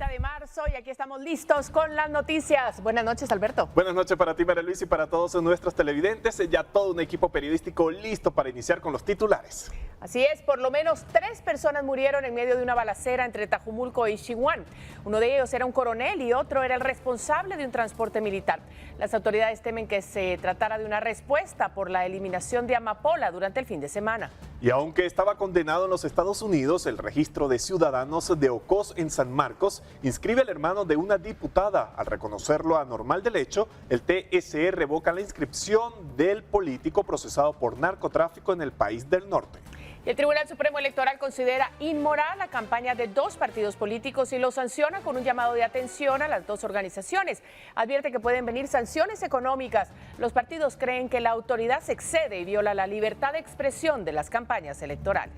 30 de marzo y aquí estamos listos con las noticias. Buenas noches, Alberto. Buenas noches para ti, María Luis, y para todos nuestros televidentes. Ya todo un equipo periodístico listo para iniciar con los titulares. Así es, por lo menos 3 personas murieron en medio de una balacera entre Tajumulco y Xiwan. Uno de ellos era un coronel y otro era el responsable de un transporte militar. Las autoridades temen que se tratara de una respuesta por la eliminación de amapola durante el fin de semana. Y aunque estaba condenado en los Estados Unidos, el registro de ciudadanos de Ocós en San Marcos inscribe al hermano de una diputada. Al reconocerlo anormal del hecho, el TSE revoca la inscripción del político procesado por narcotráfico en el país del norte. Y el Tribunal Supremo Electoral considera inmoral la campaña de 2 partidos políticos y lo sanciona con un llamado de atención a las 2 organizaciones. Advierte que pueden venir sanciones económicas. Los partidos creen que la autoridad se excede y viola la libertad de expresión de las campañas electorales.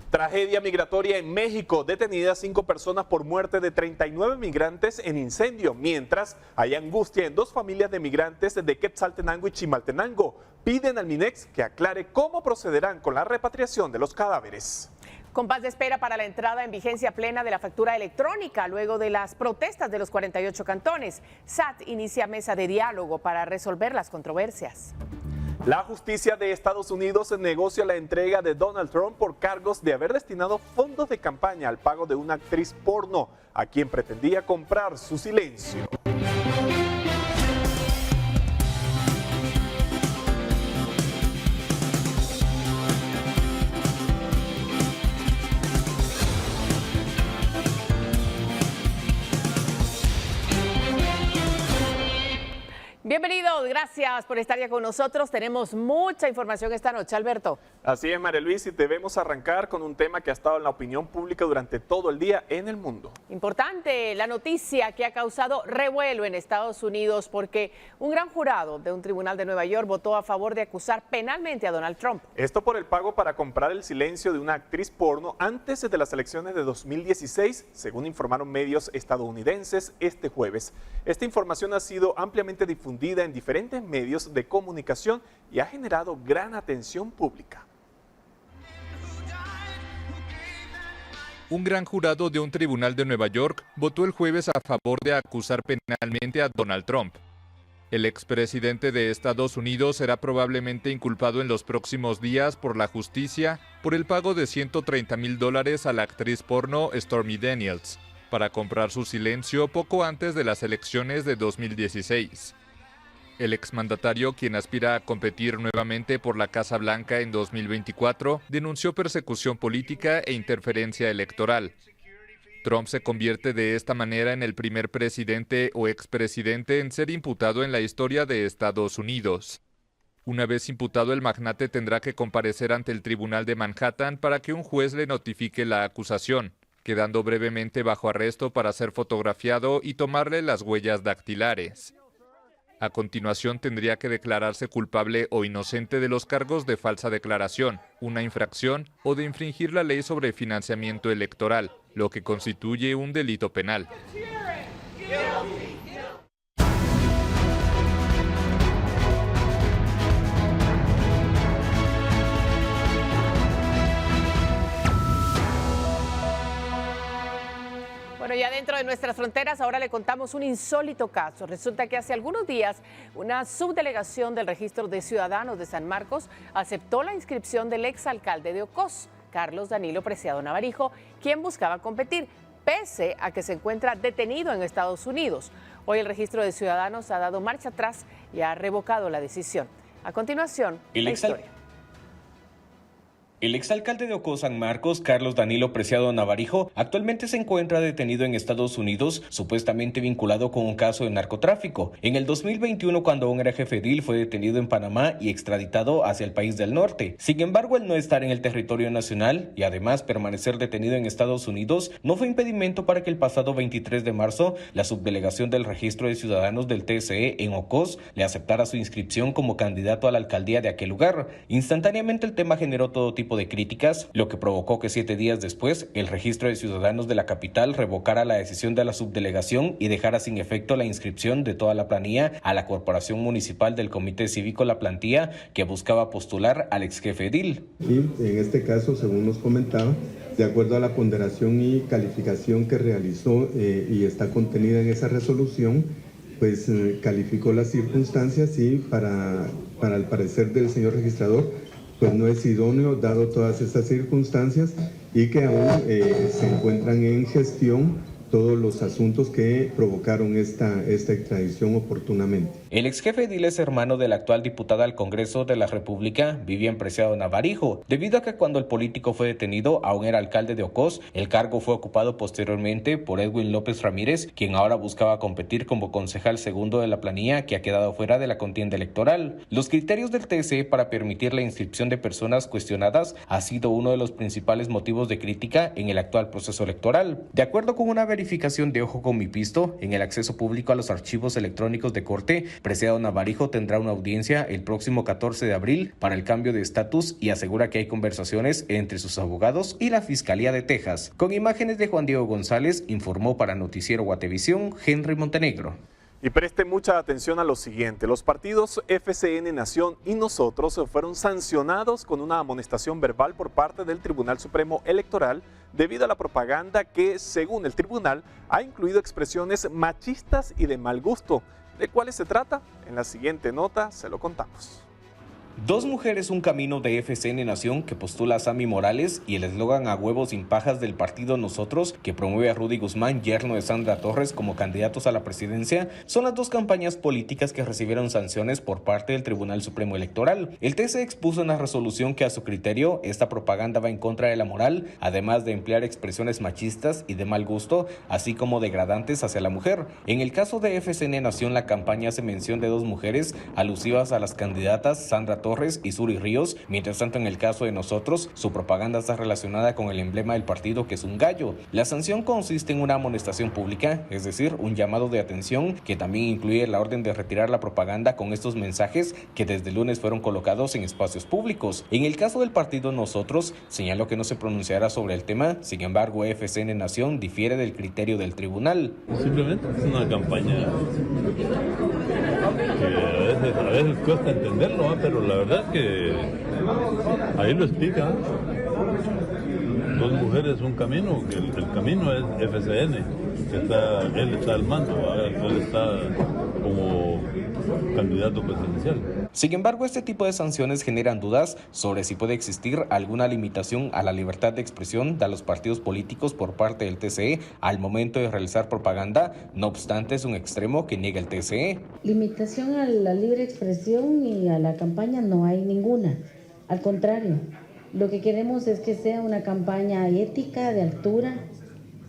Tragedia migratoria en México. Detenidas 5 personas por muerte de 39 migrantes en incendio. Mientras hay angustia en 2 familias de migrantes de Quetzaltenango y Chimaltenango. Piden al MINEX que aclare cómo procederán con la repatriación de los cadáveres. Compás de espera para la entrada en vigencia plena de la factura electrónica luego de las protestas de los 48 cantones. SAT inicia mesa de diálogo para resolver las controversias. La justicia de Estados Unidos negocia la entrega de Donald Trump por cargos de haber destinado fondos de campaña al pago de una actriz porno, a quien pretendía comprar su silencio. Bienvenidos, gracias por estar ya con nosotros. Tenemos mucha información esta noche, Alberto. Así es, María Luis, y debemos arrancar con un tema que ha estado en la opinión pública durante todo el día en el mundo. Importante la noticia que ha causado revuelo en Estados Unidos porque un gran jurado de un tribunal de Nueva York votó a favor de acusar penalmente a Donald Trump. Esto por el pago para comprar el silencio de una actriz porno antes de las elecciones de 2016, según informaron medios estadounidenses este jueves. Esta información ha sido ampliamente difundida en diferentes medios de comunicación y ha generado gran atención pública. Un gran jurado de un tribunal de Nueva York votó el jueves a favor de acusar penalmente a Donald Trump. El expresidente de Estados Unidos será probablemente inculpado en los próximos días por la justicia por el pago de $130,000 a la actriz porno Stormy Daniels para comprar su silencio poco antes de las elecciones de 2016. El exmandatario, quien aspira a competir nuevamente por la Casa Blanca en 2024, denunció persecución política e interferencia electoral. Trump se convierte de esta manera en el primer presidente o expresidente en ser imputado en la historia de Estados Unidos. Una vez imputado, el magnate tendrá que comparecer ante el Tribunal de Manhattan para que un juez le notifique la acusación, quedando brevemente bajo arresto para ser fotografiado y tomarle las huellas dactilares. A continuación tendría que declararse culpable o inocente de los cargos de falsa declaración, una infracción o de infringir la ley sobre financiamiento electoral, lo que constituye un delito penal. Bueno, ya dentro de nuestras fronteras ahora le contamos un insólito caso. Resulta que hace algunos días una subdelegación del Registro de Ciudadanos de San Marcos aceptó la inscripción del exalcalde de Ocós, Carlos Danilo Preciado Navarijo, quien buscaba competir, pese a que se encuentra detenido en Estados Unidos. Hoy el Registro de Ciudadanos ha dado marcha atrás y ha revocado la decisión. A continuación, la historia. El exalcalde de Ocós San Marcos, Carlos Danilo Preciado Navarijo, actualmente se encuentra detenido en Estados Unidos, supuestamente vinculado con un caso de narcotráfico. En el 2021, cuando aún era jefe edil, fue detenido en Panamá y extraditado hacia el país del norte. Sin embargo, el no estar en el territorio nacional y además permanecer detenido en Estados Unidos no fue impedimento para que el pasado 23 de marzo la subdelegación del Registro de Ciudadanos del TSE en Ocós le aceptara su inscripción como candidato a la alcaldía de aquel lugar. Instantáneamente el tema generó todo tipo tipo de críticas, lo que provocó que 7 días después el Registro de Ciudadanos de la capital revocara la decisión de la subdelegación y dejara sin efecto la inscripción de toda la planilla a la Corporación Municipal del Comité Cívico La Plantilla, que buscaba postular al ex jefe edil. Y en este caso, según nos comentaba, de acuerdo a la ponderación y calificación que realizó y está contenida en esa resolución, pues calificó las circunstancias y para el parecer del señor registrador, pues no es idóneo dado todas estas circunstancias y que aún se encuentran en gestión todos los asuntos que provocaron esta extradición oportunamente. El ex jefe edil es hermano de la actual diputada al Congreso de la República, Vivian Preciado Navarijo, debido a que cuando el político fue detenido aún era alcalde de Ocós. El cargo fue ocupado posteriormente por Edwin López Ramírez, quien ahora buscaba competir como concejal segundo de la planilla, que ha quedado fuera de la contienda electoral. Los criterios del TSE para permitir la inscripción de personas cuestionadas ha sido uno de los principales motivos de crítica en el actual proceso electoral. De acuerdo con una verificación de Ojo con mi Pisto, en el acceso público a los archivos electrónicos de corte, Preciado Navarijo tendrá una audiencia el próximo 14 de abril para el cambio de estatus y asegura que hay conversaciones entre sus abogados y la Fiscalía de Texas. Con imágenes de Juan Diego González, informó para Noticiero Guatevisión, Henry Montenegro. Y preste mucha atención a lo siguiente: los partidos FCN Nación y Nosotros fueron sancionados con una amonestación verbal por parte del Tribunal Supremo Electoral debido a la propaganda que, según el tribunal, ha incluido expresiones machistas y de mal gusto. ¿De cuáles se trata? En la siguiente nota se lo contamos. 2 mujeres, un camino de FCN Nación, que postula a Sammy Morales, y el eslogan "a huevos sin pajas" del partido Nosotros, que promueve a Rudy Guzmán, yerno de Sandra Torres, como candidatos a la presidencia, son las 2 campañas políticas que recibieron sanciones por parte del Tribunal Supremo Electoral. El TSE expuso en la resolución que, a su criterio, esta propaganda va en contra de la moral, además de emplear expresiones machistas y de mal gusto, así como degradantes hacia la mujer. En el caso de FCN Nación, la campaña hace mención de 2 mujeres alusivas a las candidatas Sandra Torres y Suri Ríos. Mientras tanto, en el caso de Nosotros, su propaganda está relacionada con el emblema del partido, que es un gallo. La sanción consiste en una amonestación pública, es decir, un llamado de atención, que también incluye la orden de retirar la propaganda con estos mensajes que desde el lunes fueron colocados en espacios públicos. En el caso del partido Nosotros, señaló que no se pronunciará sobre el tema. Sin embargo, FCN Nación difiere del criterio del tribunal. Simplemente es una campaña que a veces cuesta entenderlo, ¿eh? Pero la verdad es que ahí lo explica. 2 mujeres, un camino, que el camino es FCN, que él está al mando, él está como candidato presidencial. Sin embargo, este tipo de sanciones generan dudas sobre si puede existir alguna limitación a la libertad de expresión de los partidos políticos por parte del TSE al momento de realizar propaganda. No obstante, es un extremo que niega el TSE. Limitación a la libre expresión y a la campaña no hay ninguna. Al contrario, lo que queremos es que sea una campaña ética, de altura,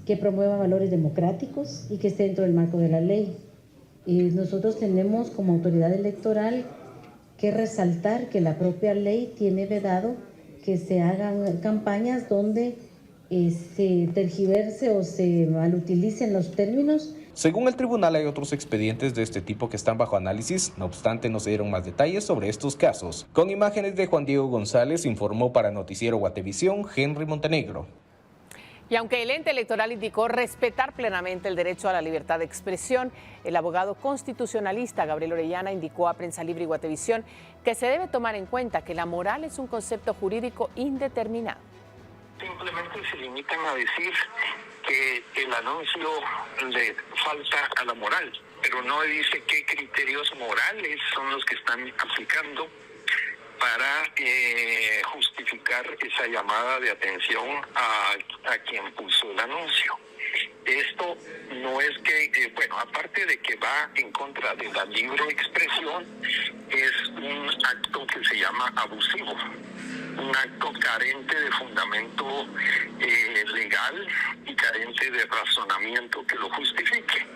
que promueva valores democráticos y que esté dentro del marco de la ley. Y nosotros tenemos como autoridad electoral que resaltar que la propia ley tiene vedado que se hagan campañas donde se tergiverse o se malutilicen los términos. Según el tribunal, hay otros expedientes de este tipo que están bajo análisis. No obstante, no se dieron más detalles sobre estos casos. Con imágenes de Juan Diego González, informó para Noticiero Guatevisión, Henry Montenegro. Y aunque el ente electoral indicó respetar plenamente el derecho a la libertad de expresión, el abogado constitucionalista Gabriel Orellana indicó a Prensa Libre y Guatevisión que se debe tomar en cuenta que la moral es un concepto jurídico indeterminado. Simplemente se limitan a decir que el anuncio le falta a la moral, pero no dice qué criterios morales son los que están aplicando para justificar esa llamada de atención a quien puso el anuncio. Esto no es que, aparte de que va en contra de la libre expresión, es un acto que se llama abusivo, un acto carente de fundamento legal y carente de razonamiento que lo justifique.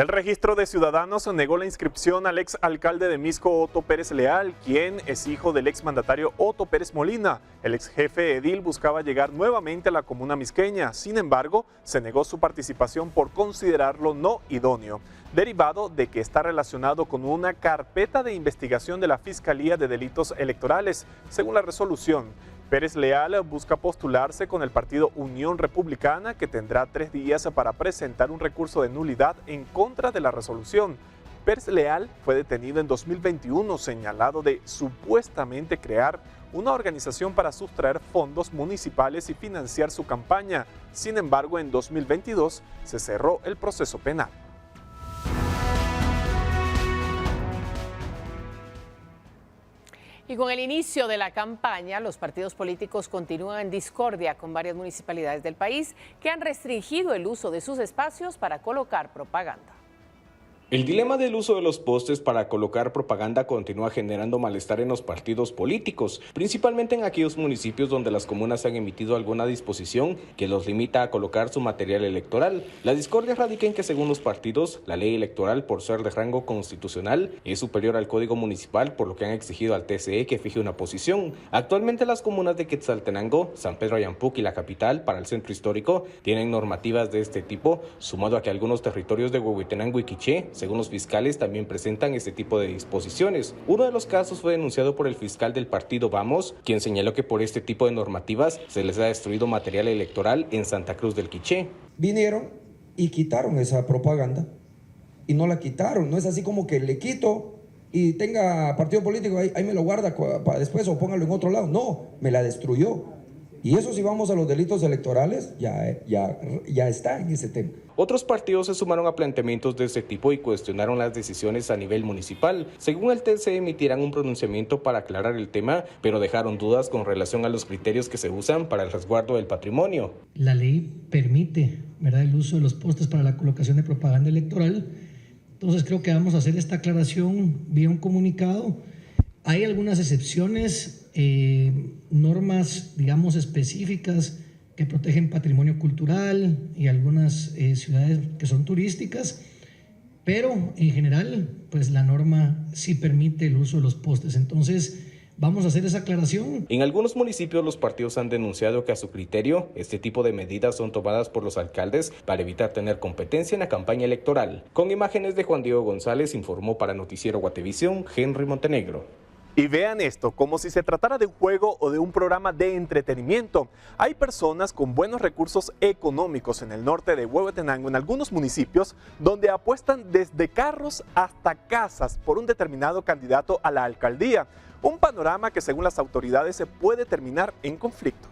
El registro de ciudadanos negó la inscripción al ex alcalde de Misco, Otto Pérez Leal, quien es hijo del ex mandatario Otto Pérez Molina. El ex jefe edil buscaba llegar nuevamente a la comuna misqueña. Sin embargo, se negó su participación por considerarlo no idóneo, derivado de que está relacionado con una carpeta de investigación de la Fiscalía de Delitos Electorales. Según la resolución, Pérez Leal busca postularse con el partido Unión Republicana, que tendrá 3 días para presentar un recurso de nulidad en contra de la resolución. Pérez Leal fue detenido en 2021, señalado de supuestamente crear una organización para sustraer fondos municipales y financiar su campaña. Sin embargo, en 2022 se cerró el proceso penal. Y con el inicio de la campaña, los partidos políticos continúan en discordia con varias municipalidades del país que han restringido el uso de sus espacios para colocar propaganda. El dilema del uso de los postes para colocar propaganda continúa generando malestar en los partidos políticos, principalmente en aquellos municipios donde las comunas han emitido alguna disposición que los limita a colocar su material electoral. La discordia radica en que, según los partidos, la ley electoral, por ser de rango constitucional, es superior al Código Municipal, por lo que han exigido al TCE que fije una posición. Actualmente las comunas de Quetzaltenango, San Pedro Ayampuc y la capital, para el centro histórico, tienen normativas de este tipo, sumado a que algunos territorios de Huehuetenango y Quiché, según los fiscales, también presentan este tipo de disposiciones. Uno de los casos fue denunciado por el fiscal del partido Vamos, quien señaló que por este tipo de normativas se les ha destruido material electoral en Santa Cruz del Quiché. Vinieron y quitaron esa propaganda y no la quitaron. No es así como que le quito y tenga partido político, ahí me lo guarda para después o póngalo en otro lado. No, me la destruyó. Y eso, si vamos a los delitos electorales, ya está en ese tema. Otros partidos se sumaron a planteamientos de este tipo y cuestionaron las decisiones a nivel municipal. Según el TC, emitirán un pronunciamiento para aclarar el tema, pero dejaron dudas con relación a los criterios que se usan para el resguardo del patrimonio. La ley permite, ¿verdad?, el uso de los postes para la colocación de propaganda electoral. Entonces creo que vamos a hacer esta aclaración vía un comunicado. Hay algunas excepciones, normas, digamos, específicas que protegen patrimonio cultural y algunas ciudades que son turísticas, pero en general, pues la norma sí permite el uso de los postes. Entonces, vamos a hacer esa aclaración. En algunos municipios los partidos han denunciado que a su criterio este tipo de medidas son tomadas por los alcaldes para evitar tener competencia en la campaña electoral. Con imágenes de Juan Diego González, informó para Noticiero Guatevisión, Henry Montenegro. Y vean esto, como si se tratara de un juego o de un programa de entretenimiento. Hay personas con buenos recursos económicos en el norte de Huehuetenango, en algunos municipios, donde apuestan desde carros hasta casas por un determinado candidato a la alcaldía. Un panorama que, según las autoridades, se puede terminar en conflicto.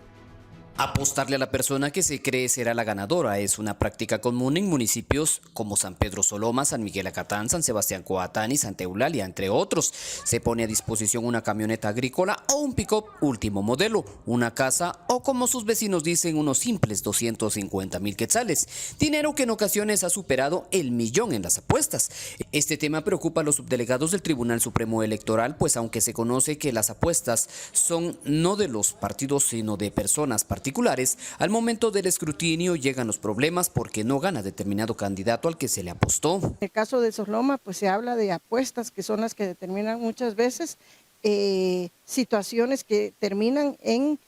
Apostarle a la persona que se cree será la ganadora es una práctica común en municipios como San Pedro Soloma, San Miguel Acatán, San Sebastián Coatán y Santa Eulalia, entre otros. Se pone a disposición una camioneta agrícola o un pick-up último modelo, una casa o, como sus vecinos dicen, unos simples 250,000 quetzales. Dinero que en ocasiones ha superado el millón en las apuestas. Este tema preocupa a los subdelegados del Tribunal Supremo Electoral, pues aunque se conoce que las apuestas son no de los partidos sino de personas particulares, al momento del escrutinio llegan los problemas porque no gana determinado candidato al que se le apostó. En el caso de Soloma, pues se habla de apuestas que son las que determinan muchas veces situaciones que terminan en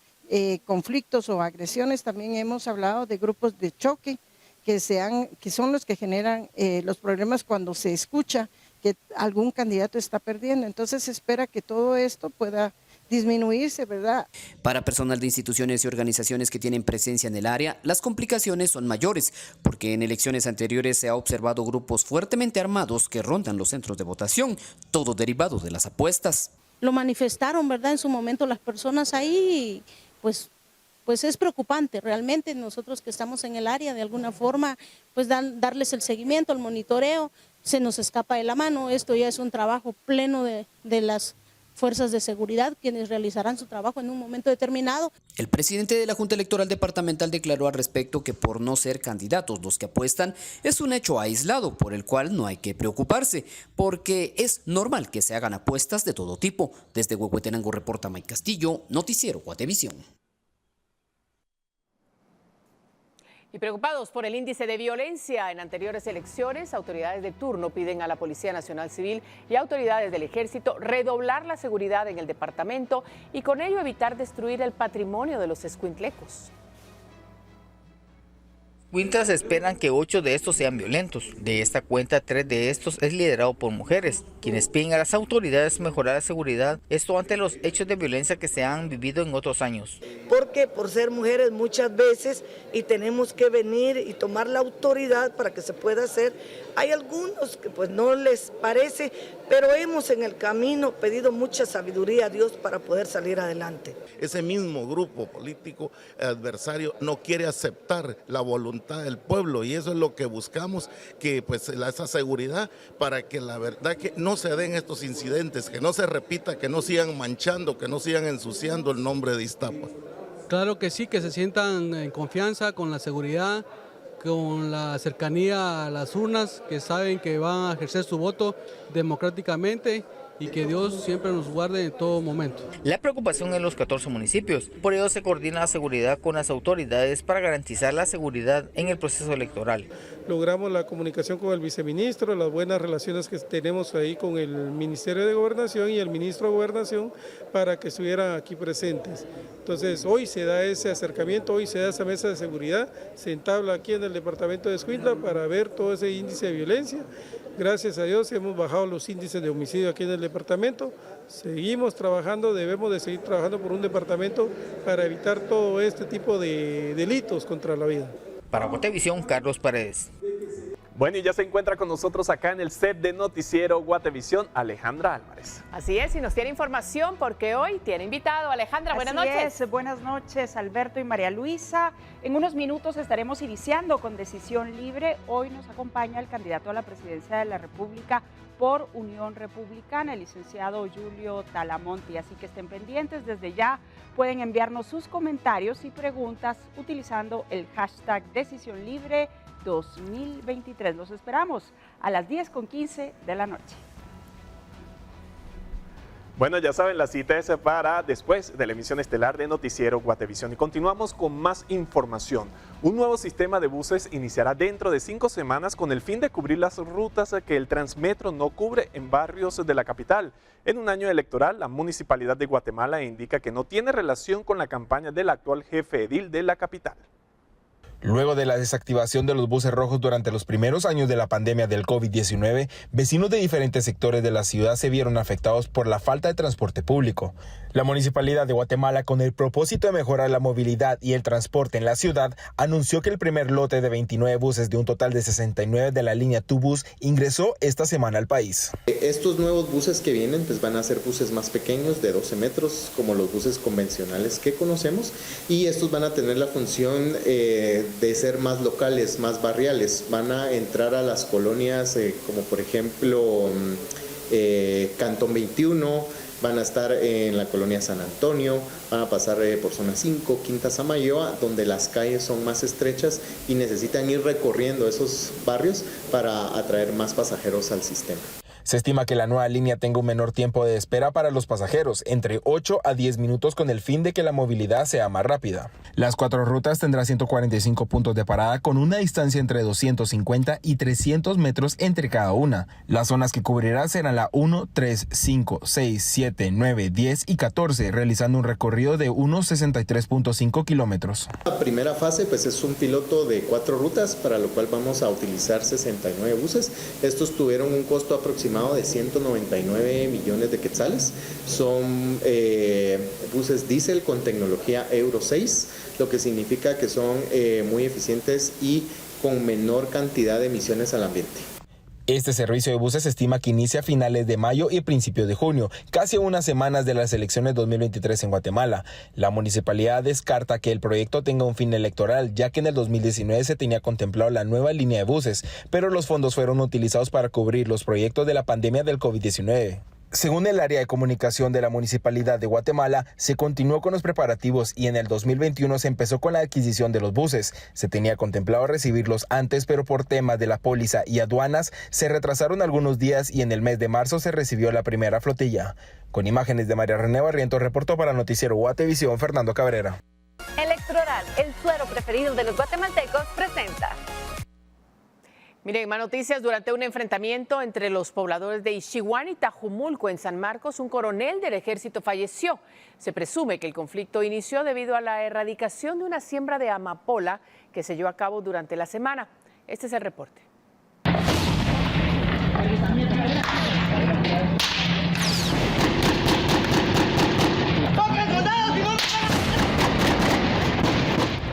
conflictos o agresiones. También hemos hablado de grupos de choque que son los que generan los problemas cuando se escucha que algún candidato está perdiendo. Entonces se espera que todo esto pueda disminuirse, ¿verdad? Para personal de instituciones y organizaciones que tienen presencia en el área, las complicaciones son mayores, porque en elecciones anteriores se ha observado grupos fuertemente armados que rondan los centros de votación, todo derivado de las apuestas. Lo manifestaron, ¿verdad?, en su momento las personas ahí, pues es preocupante. Realmente nosotros que estamos en el área, de alguna forma, pues darles el seguimiento, el monitoreo, se nos escapa de la mano. Esto ya es un trabajo pleno de las fuerzas de seguridad, quienes realizarán su trabajo en un momento determinado. El presidente de la Junta Electoral Departamental declaró al respecto que por no ser candidatos los que apuestan es un hecho aislado por el cual no hay que preocuparse, porque es normal que se hagan apuestas de todo tipo. Desde Huehuetenango reporta Mike Castillo, Noticiero Guatevisión. Y preocupados por el índice de violencia en anteriores elecciones, autoridades de turno piden a la Policía Nacional Civil y autoridades del Ejército redoblar la seguridad en el departamento y con ello evitar destruir el patrimonio de los escuintlecos. Escuintlas esperan que 8 de estos sean violentos. De esta cuenta, 3 de estos es liderado por mujeres, quienes piden a las autoridades mejorar la seguridad, esto ante los hechos de violencia que se han vivido en otros años. Porque por ser mujeres muchas veces y tenemos que venir y tomar la autoridad para que se pueda hacer. Hay algunos que pues no les parece, pero hemos en el camino pedido mucha sabiduría a Dios para poder salir adelante. Ese mismo grupo político adversario no quiere aceptar la voluntad del pueblo y eso es lo que buscamos, que pues esa seguridad para que la verdad que no se den estos incidentes, que no se repita, que no sigan manchando, que no sigan ensuciando el nombre de Iztapa. Claro que sí, que se sientan en confianza con la seguridad, con la cercanía a las urnas, que saben que van a ejercer su voto democráticamente y que Dios siempre nos guarde en todo momento. La preocupación en los 14 municipios, por ello se coordina la seguridad con las autoridades para garantizar la seguridad en el proceso electoral. Logramos la comunicación con el viceministro, las buenas relaciones que tenemos ahí con el Ministerio de Gobernación y el ministro de Gobernación para que estuvieran aquí presentes. Entonces hoy se da ese acercamiento, hoy se da esa mesa de seguridad, se entabla aquí en el departamento de Escuintla para ver todo ese índice de violencia. Gracias a Dios hemos bajado los índices de homicidio aquí en el departamento, seguimos trabajando, debemos de seguir trabajando por un departamento para evitar todo este tipo de delitos contra la vida. Para Guatevisión, Carlos Paredes. Bueno, y ya se encuentra con nosotros acá en el set de Noticiero Guatevisión, Alejandra Álvarez. Así es, y nos tiene información porque hoy tiene invitado. Alejandra, buenas noches. Buenas noches, Alberto y María Luisa. En unos minutos estaremos iniciando con Decisión Libre. Hoy nos acompaña el candidato a la presidencia de la República por Unión Republicana, el licenciado Julio Talamonte. Así que estén pendientes, desde ya pueden enviarnos sus comentarios y preguntas utilizando el hashtag Decisión Libre 2023. Los esperamos a las 10:15 de la noche. Bueno, ya saben, la cita es para después de la emisión estelar de Noticiero Guatevisión. Y continuamos con más información. Un nuevo sistema de buses iniciará dentro de 5 semanas con el fin de cubrir las rutas que el Transmetro no cubre en barrios de la capital. En un año electoral, la Municipalidad de Guatemala indica que no tiene relación con la campaña del actual jefe edil de la capital. Luego de la desactivación de los buses rojos durante los primeros años de la pandemia del COVID-19, vecinos de diferentes sectores de la ciudad se vieron afectados por la falta de transporte público. La Municipalidad de Guatemala, con el propósito de mejorar la movilidad y el transporte en la ciudad, anunció que el primer lote de 29 buses de un total de 69 de la línea Tubus ingresó esta semana al país. Estos nuevos buses que vienen pues van a ser buses más pequeños, de 12 metros, como los buses convencionales que conocemos, y estos van a tener la función de ser más locales, más barriales. Van a entrar a las colonias como por ejemplo Cantón 21, van a estar en la colonia San Antonio, van a pasar por zona 5, Quinta Samayoa, donde las calles son más estrechas y necesitan ir recorriendo esos barrios para atraer más pasajeros al sistema. Se estima que la nueva línea tenga un menor tiempo de espera para los pasajeros, entre 8 a 10 minutos, con el fin de que la movilidad sea más rápida. Las 4 rutas tendrán 145 puntos de parada con una distancia entre 250 y 300 metros entre cada una. Las zonas que cubrirá serán la 1, 3, 5, 6, 7, 9, 10 y 14, realizando un recorrido de unos 63.5 kilómetros. La primera fase pues es un piloto de 4 rutas, para lo cual vamos a utilizar 69 buses. Estos tuvieron un costo aproximado de 199 millones de quetzales. Son buses diésel con tecnología Euro 6, lo que significa que son muy eficientes y con menor cantidad de emisiones al ambiente. Este servicio de buses se estima que inicia a finales de mayo y principios de junio, casi unas semanas de las elecciones 2023 en Guatemala. La municipalidad descarta que el proyecto tenga un fin electoral, ya que en el 2019 se tenía contemplado la nueva línea de buses, pero los fondos fueron utilizados para cubrir los proyectos de la pandemia del COVID-19. Según el área de comunicación de la Municipalidad de Guatemala, se continuó con los preparativos y en el 2021 se empezó con la adquisición de los buses. Se tenía contemplado recibirlos antes, pero por temas de la póliza y aduanas se retrasaron algunos días y en el mes de marzo se recibió la primera flotilla. Con imágenes de María René Barrientos, reportó para Noticiero Guatevisión, Fernando Cabrera. El Electroral, el suero preferido de los guatemaltecos, presenta. Miren, más noticias. Durante un enfrentamiento entre los pobladores de Ixiguán y Tajumulco en San Marcos, un coronel del ejército falleció. Se presume que el conflicto inició debido a la erradicación de una siembra de amapola que se llevó a cabo durante la semana. Este es el reporte.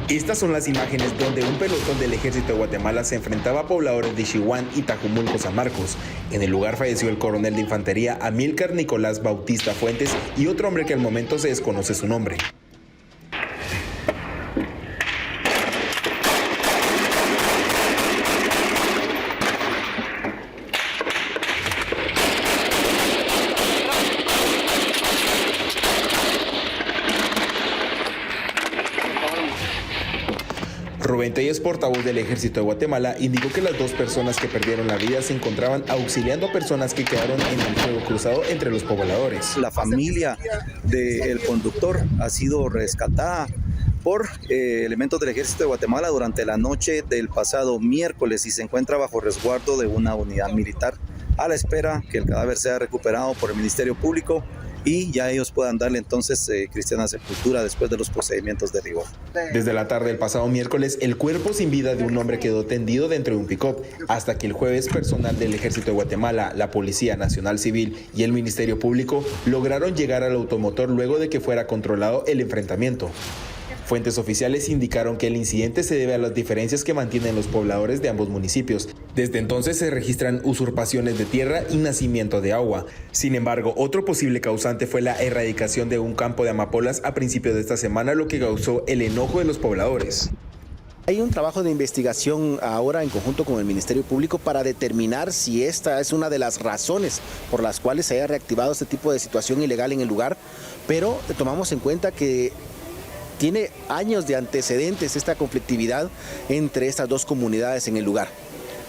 Estas son las imágenes donde un pelotón del ejército de Guatemala se enfrentaba a pobladores de Ixiguán y Tajumulco, San Marcos. En el lugar falleció el coronel de infantería Amílcar Nicolás Bautista Fuentes y otro hombre que al momento se desconoce su nombre. Rubén Telles, portavoz del Ejército de Guatemala, indicó que las dos personas que perdieron la vida se encontraban auxiliando a personas que quedaron en el fuego cruzado entre los pobladores. La familia del conductor ha sido rescatada por elementos del Ejército de Guatemala durante la noche del pasado miércoles y se encuentra bajo resguardo de una unidad militar a la espera que el cadáver sea recuperado por el Ministerio Público y ya ellos puedan darle entonces cristiana sepultura después de los procedimientos de rigor. Desde la tarde del pasado miércoles, el cuerpo sin vida de un hombre quedó tendido dentro de un pick-up, hasta que el jueves personal del Ejército de Guatemala, la Policía Nacional Civil y el Ministerio Público lograron llegar al automotor luego de que fuera controlado el enfrentamiento. Fuentes oficiales indicaron que el incidente se debe a las diferencias que mantienen los pobladores de ambos municipios. Desde entonces se registran usurpaciones de tierra y nacimiento de agua. Sin embargo, otro posible causante fue la erradicación de un campo de amapolas a principios de esta semana, lo que causó el enojo de los pobladores. Hay un trabajo de investigación ahora en conjunto con el Ministerio Público para determinar si esta es una de las razones por las cuales se haya reactivado este tipo de situación ilegal en el lugar, pero tomamos en cuenta que tiene años de antecedentes esta conflictividad entre estas dos comunidades en el lugar.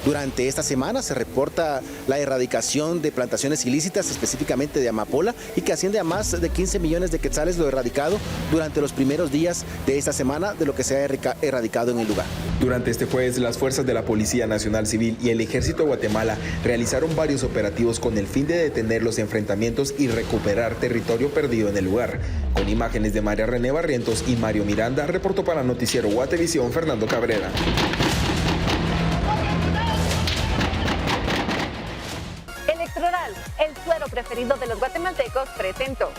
Durante esta semana se reporta la erradicación de plantaciones ilícitas, específicamente de amapola, y que asciende a más de 15 millones de quetzales lo erradicado durante los primeros días de esta semana de lo que se ha erradicado en el lugar. Durante este jueves, las fuerzas de la Policía Nacional Civil y el Ejército de Guatemala realizaron varios operativos con el fin de detener los enfrentamientos y recuperar territorio perdido en el lugar. Con imágenes de María René Barrientos y Mario Miranda, reportó para Noticiero Guatevisión Fernando Cabrera. Electroral, el suero preferido de los guatemaltecos, presentó.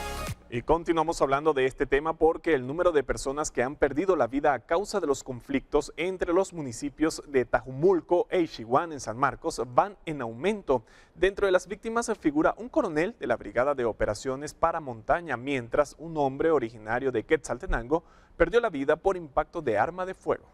Y continuamos hablando de este tema porque el número de personas que han perdido la vida a causa de los conflictos entre los municipios de Tajumulco e Ixiguán en San Marcos van en aumento. Dentro de las víctimas figura un coronel de la Brigada de Operaciones para Montaña, mientras un hombre originario de Quetzaltenango perdió la vida por impacto de arma de fuego.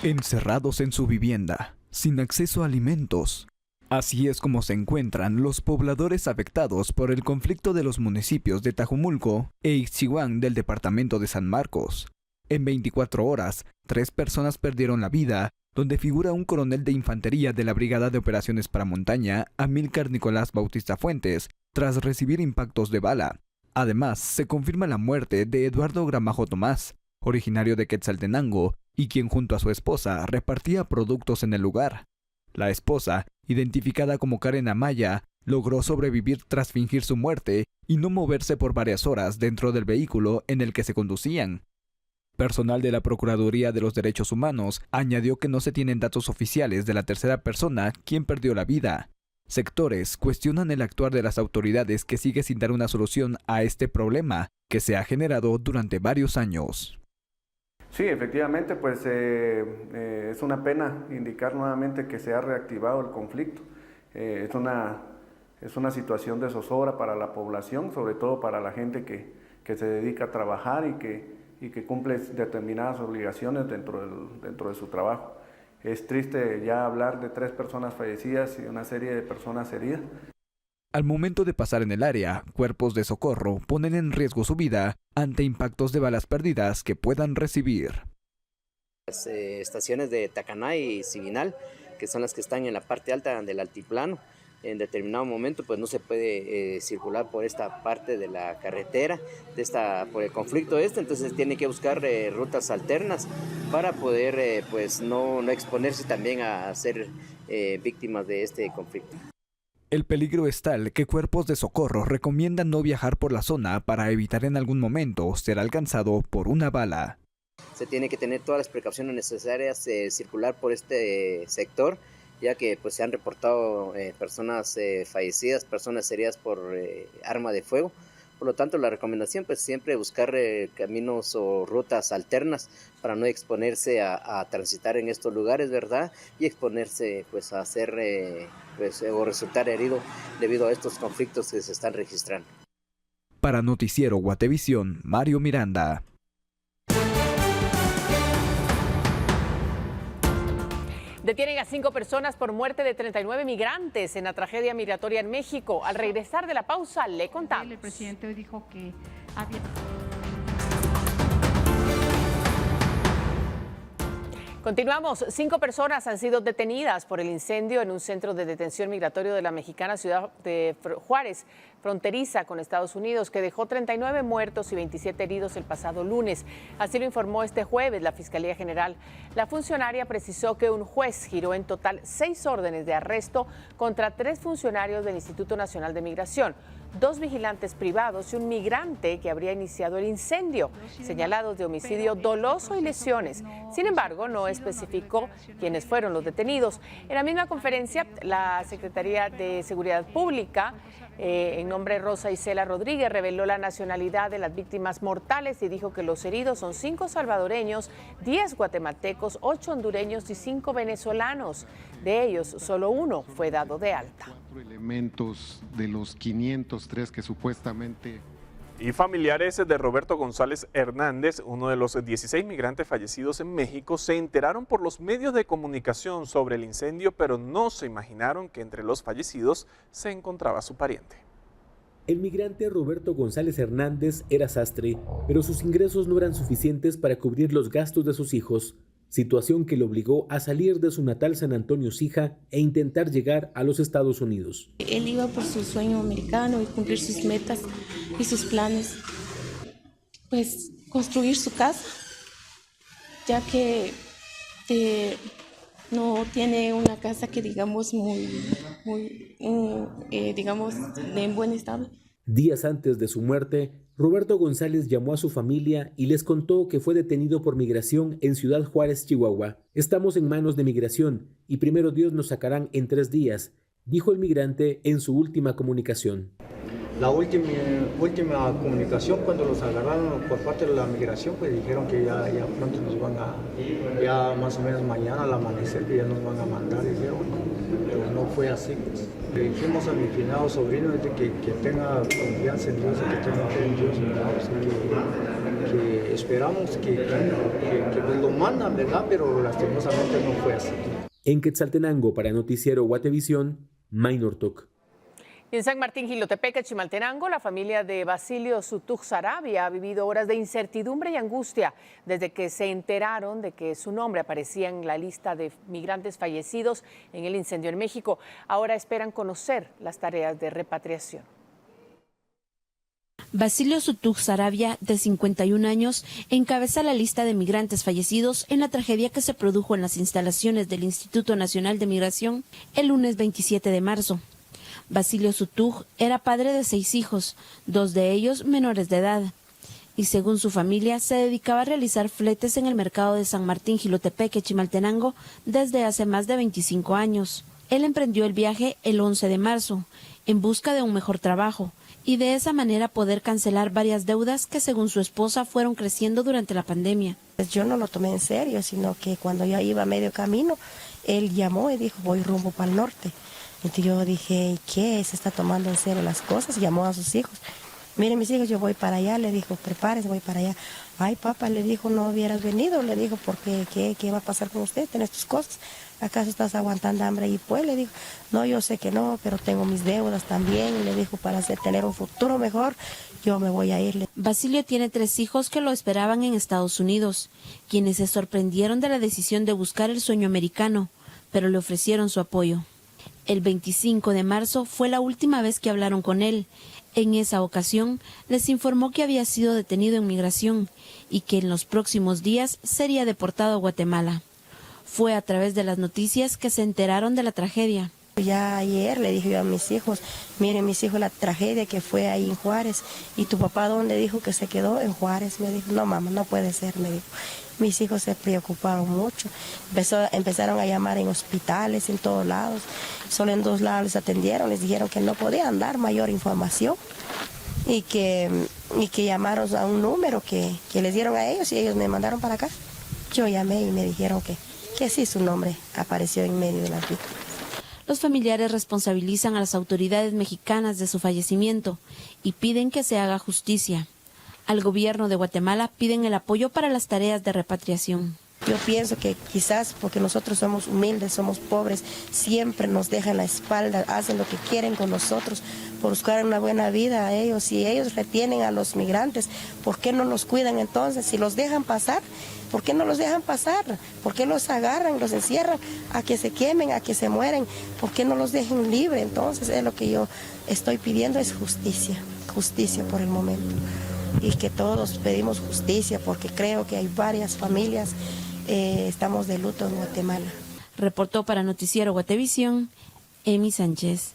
Encerrados en su vivienda, sin acceso a alimentos. Así es como se encuentran los pobladores afectados por el conflicto de los municipios de Tajumulco e Ixiguán del departamento de San Marcos. En 24 horas, 3 personas perdieron la vida, donde figura un coronel de infantería de la Brigada de Operaciones para Montaña, Amílcar Nicolás Bautista Fuentes, tras recibir impactos de bala. Además, se confirma la muerte de Eduardo Gramajo Tomás, originario de Quetzaltenango, y quien junto a su esposa repartía productos en el lugar. La esposa, identificada como Karen Amaya, logró sobrevivir tras fingir su muerte y no moverse por varias horas dentro del vehículo en el que se conducían. Personal de la Procuraduría de los Derechos Humanos añadió que no se tienen datos oficiales de la tercera persona quien perdió la vida. Sectores cuestionan el actuar de las autoridades que sigue sin dar una solución a este problema que se ha generado durante varios años. Sí, efectivamente, pues es una pena indicar nuevamente que se ha reactivado el conflicto. Es una situación de zozobra para la población, sobre todo para la gente que se dedica a trabajar y que cumple determinadas obligaciones dentro de su trabajo. Es triste ya hablar de 3 personas fallecidas y una serie de personas heridas. Al momento de pasar en el área, cuerpos de socorro ponen en riesgo su vida ante impactos de balas perdidas que puedan recibir. Las estaciones de Tacaná y Sibinal, que son las que están en la parte alta del altiplano, en determinado momento pues no se puede circular por esta parte de la carretera, por el conflicto entonces tiene que buscar rutas alternas para poder pues no exponerse también a ser víctimas de este conflicto. El peligro es tal que cuerpos de socorro recomiendan no viajar por la zona para evitar en algún momento ser alcanzado por una bala. Se tiene que tener todas las precauciones necesarias, circular por este sector, ya que pues se han reportado personas fallecidas, personas heridas por arma de fuego. Por lo tanto, la recomendación pues siempre buscar caminos o rutas alternas para no exponerse a transitar en estos lugares, ¿verdad? Y exponerse pues a ser o resultar herido debido a estos conflictos que se están registrando. Para Noticiero Guatevisión, Mario Miranda. Detienen a 5 personas por muerte de 39 migrantes en la tragedia migratoria en México. Al regresar de la pausa, le contamos. El presidente hoy dijo que había... Continuamos. 5 personas han sido detenidas por el incendio en un centro de detención migratorio de la mexicana ciudad de Juárez, fronteriza con Estados Unidos, que dejó 39 muertos y 27 heridos el pasado lunes. Así lo informó este jueves la Fiscalía General. La funcionaria precisó que un juez giró en total 6 órdenes de arresto contra 3 funcionarios del Instituto Nacional de Migración, 2 vigilantes privados y un migrante que habría iniciado el incendio, señalados de homicidio doloso y lesiones. Sin embargo, no especificó quiénes fueron los detenidos. En la misma conferencia, la Secretaría de Seguridad Pública, en nombre de Rosa Isela Rodríguez, reveló la nacionalidad de las víctimas mortales y dijo que los heridos son 5 salvadoreños, 10 guatemaltecos, 8 hondureños y 5 venezolanos. De ellos, solo 1 fue dado de alta. 4 elementos de los 503 que supuestamente... Y familiares de Roberto González Hernández, uno de los 16 migrantes fallecidos en México, se enteraron por los medios de comunicación sobre el incendio, pero no se imaginaron que entre los fallecidos se encontraba su pariente. El migrante Roberto González Hernández era sastre, pero sus ingresos no eran suficientes para cubrir los gastos de sus hijos, situación que lo obligó a salir de su natal San Antonio Sija e intentar llegar a los Estados Unidos. Él iba por su sueño americano y cumplir sus metas y sus planes, pues construir su casa, ya que no tiene una casa que digamos digamos en buen estado. Días antes de su muerte, Roberto González llamó a su familia y les contó que fue detenido por migración en Ciudad Juárez, Chihuahua. Estamos en manos de migración y primero Dios nos sacarán en 3 días, dijo el migrante en su última comunicación. La última comunicación cuando los agarraron por parte de la migración, pues dijeron que ya pronto nos van ya más o menos mañana al amanecer, que ya nos van a mandar, dijeron, pero no fue así. Pues. Le dijimos a mi finado sobrino que tenga confianza en Dios, que tenga fe en Dios, que esperamos que lo mandan, ¿verdad? Pero lastimosamente no fue así. En Quetzaltenango, para Noticiero Guatevisión, Maynor Tuc. En San Martín, Jilotepeque, Chimaltenango, la familia de Basilio Sutuj Sarabia ha vivido horas de incertidumbre y angustia desde que se enteraron de que su nombre aparecía en la lista de migrantes fallecidos en el incendio en México. Ahora esperan conocer las tareas de repatriación. Basilio Sutuj Sarabia, de 51 años, encabeza la lista de migrantes fallecidos en la tragedia que se produjo en las instalaciones del Instituto Nacional de Migración el lunes 27 de marzo. Basilio Sutuj era padre de 6 hijos, 2 de ellos menores de edad, y según su familia se dedicaba a realizar fletes en el mercado de San Martín, Jilotepeque, Chimaltenango desde hace más de 25 años. Él emprendió el viaje el 11 de marzo, en busca de un mejor trabajo, y de esa manera poder cancelar varias deudas que según su esposa fueron creciendo durante la pandemia. Pues yo no lo tomé en serio, sino que cuando ya iba a medio camino, él llamó y dijo, voy rumbo para el norte. Entonces yo dije, ¿qué? ¿Se está tomando en serio las cosas? Llamó a sus hijos. Miren mis hijos, yo voy para allá, le dijo, prepárense, voy para allá. Ay, papá, le dijo, no hubieras venido, le dijo, porque ¿qué va a pasar con usted? Tienes tus cosas, ¿acaso estás aguantando hambre? Y pues le dijo, no, yo sé que no, pero tengo mis deudas también. Y le dijo, para tener un futuro mejor, yo me voy a ir. Basilio tiene 3 hijos que lo esperaban en Estados Unidos, quienes se sorprendieron de la decisión de buscar el sueño americano, pero le ofrecieron su apoyo. El 25 de marzo fue la última vez que hablaron con él. En esa ocasión, les informó que había sido detenido en migración y que en los próximos días sería deportado a Guatemala. Fue a través de las noticias que se enteraron de la tragedia. Ya ayer le dije yo a mis hijos, miren mis hijos la tragedia que fue ahí en Juárez. ¿Y tu papá dónde dijo que se quedó? En Juárez. Me dijo, no mamá, no puede ser, me dijo. Mis hijos se preocuparon mucho, empezaron a llamar en hospitales, en todos lados. Solo en 2 lados les atendieron, les dijeron que no podían dar mayor información y que llamaron a un número que les dieron a ellos y ellos me mandaron para acá. Yo llamé y me dijeron que sí, su nombre apareció en medio de las víctimas. Los familiares responsabilizan a las autoridades mexicanas de su fallecimiento y piden que se haga justicia. Al gobierno de Guatemala piden el apoyo para las tareas de repatriación. Yo pienso que quizás porque nosotros somos humildes, somos pobres, siempre nos dejan la espalda, hacen lo que quieren con nosotros por buscar una buena vida a ellos. Si ellos retienen a los migrantes, ¿por qué no los cuidan entonces? Si los dejan pasar, ¿por qué no los dejan pasar? ¿Por qué los agarran, los encierran a que se quemen, a que se mueren? ¿Por qué no los dejen libres? Entonces es lo que yo estoy pidiendo, es justicia, justicia por el momento. Y que todos pedimos justicia porque creo que hay varias familias, estamos de luto en Guatemala. Reportó para Noticiero Guatevisión, Emi Sánchez.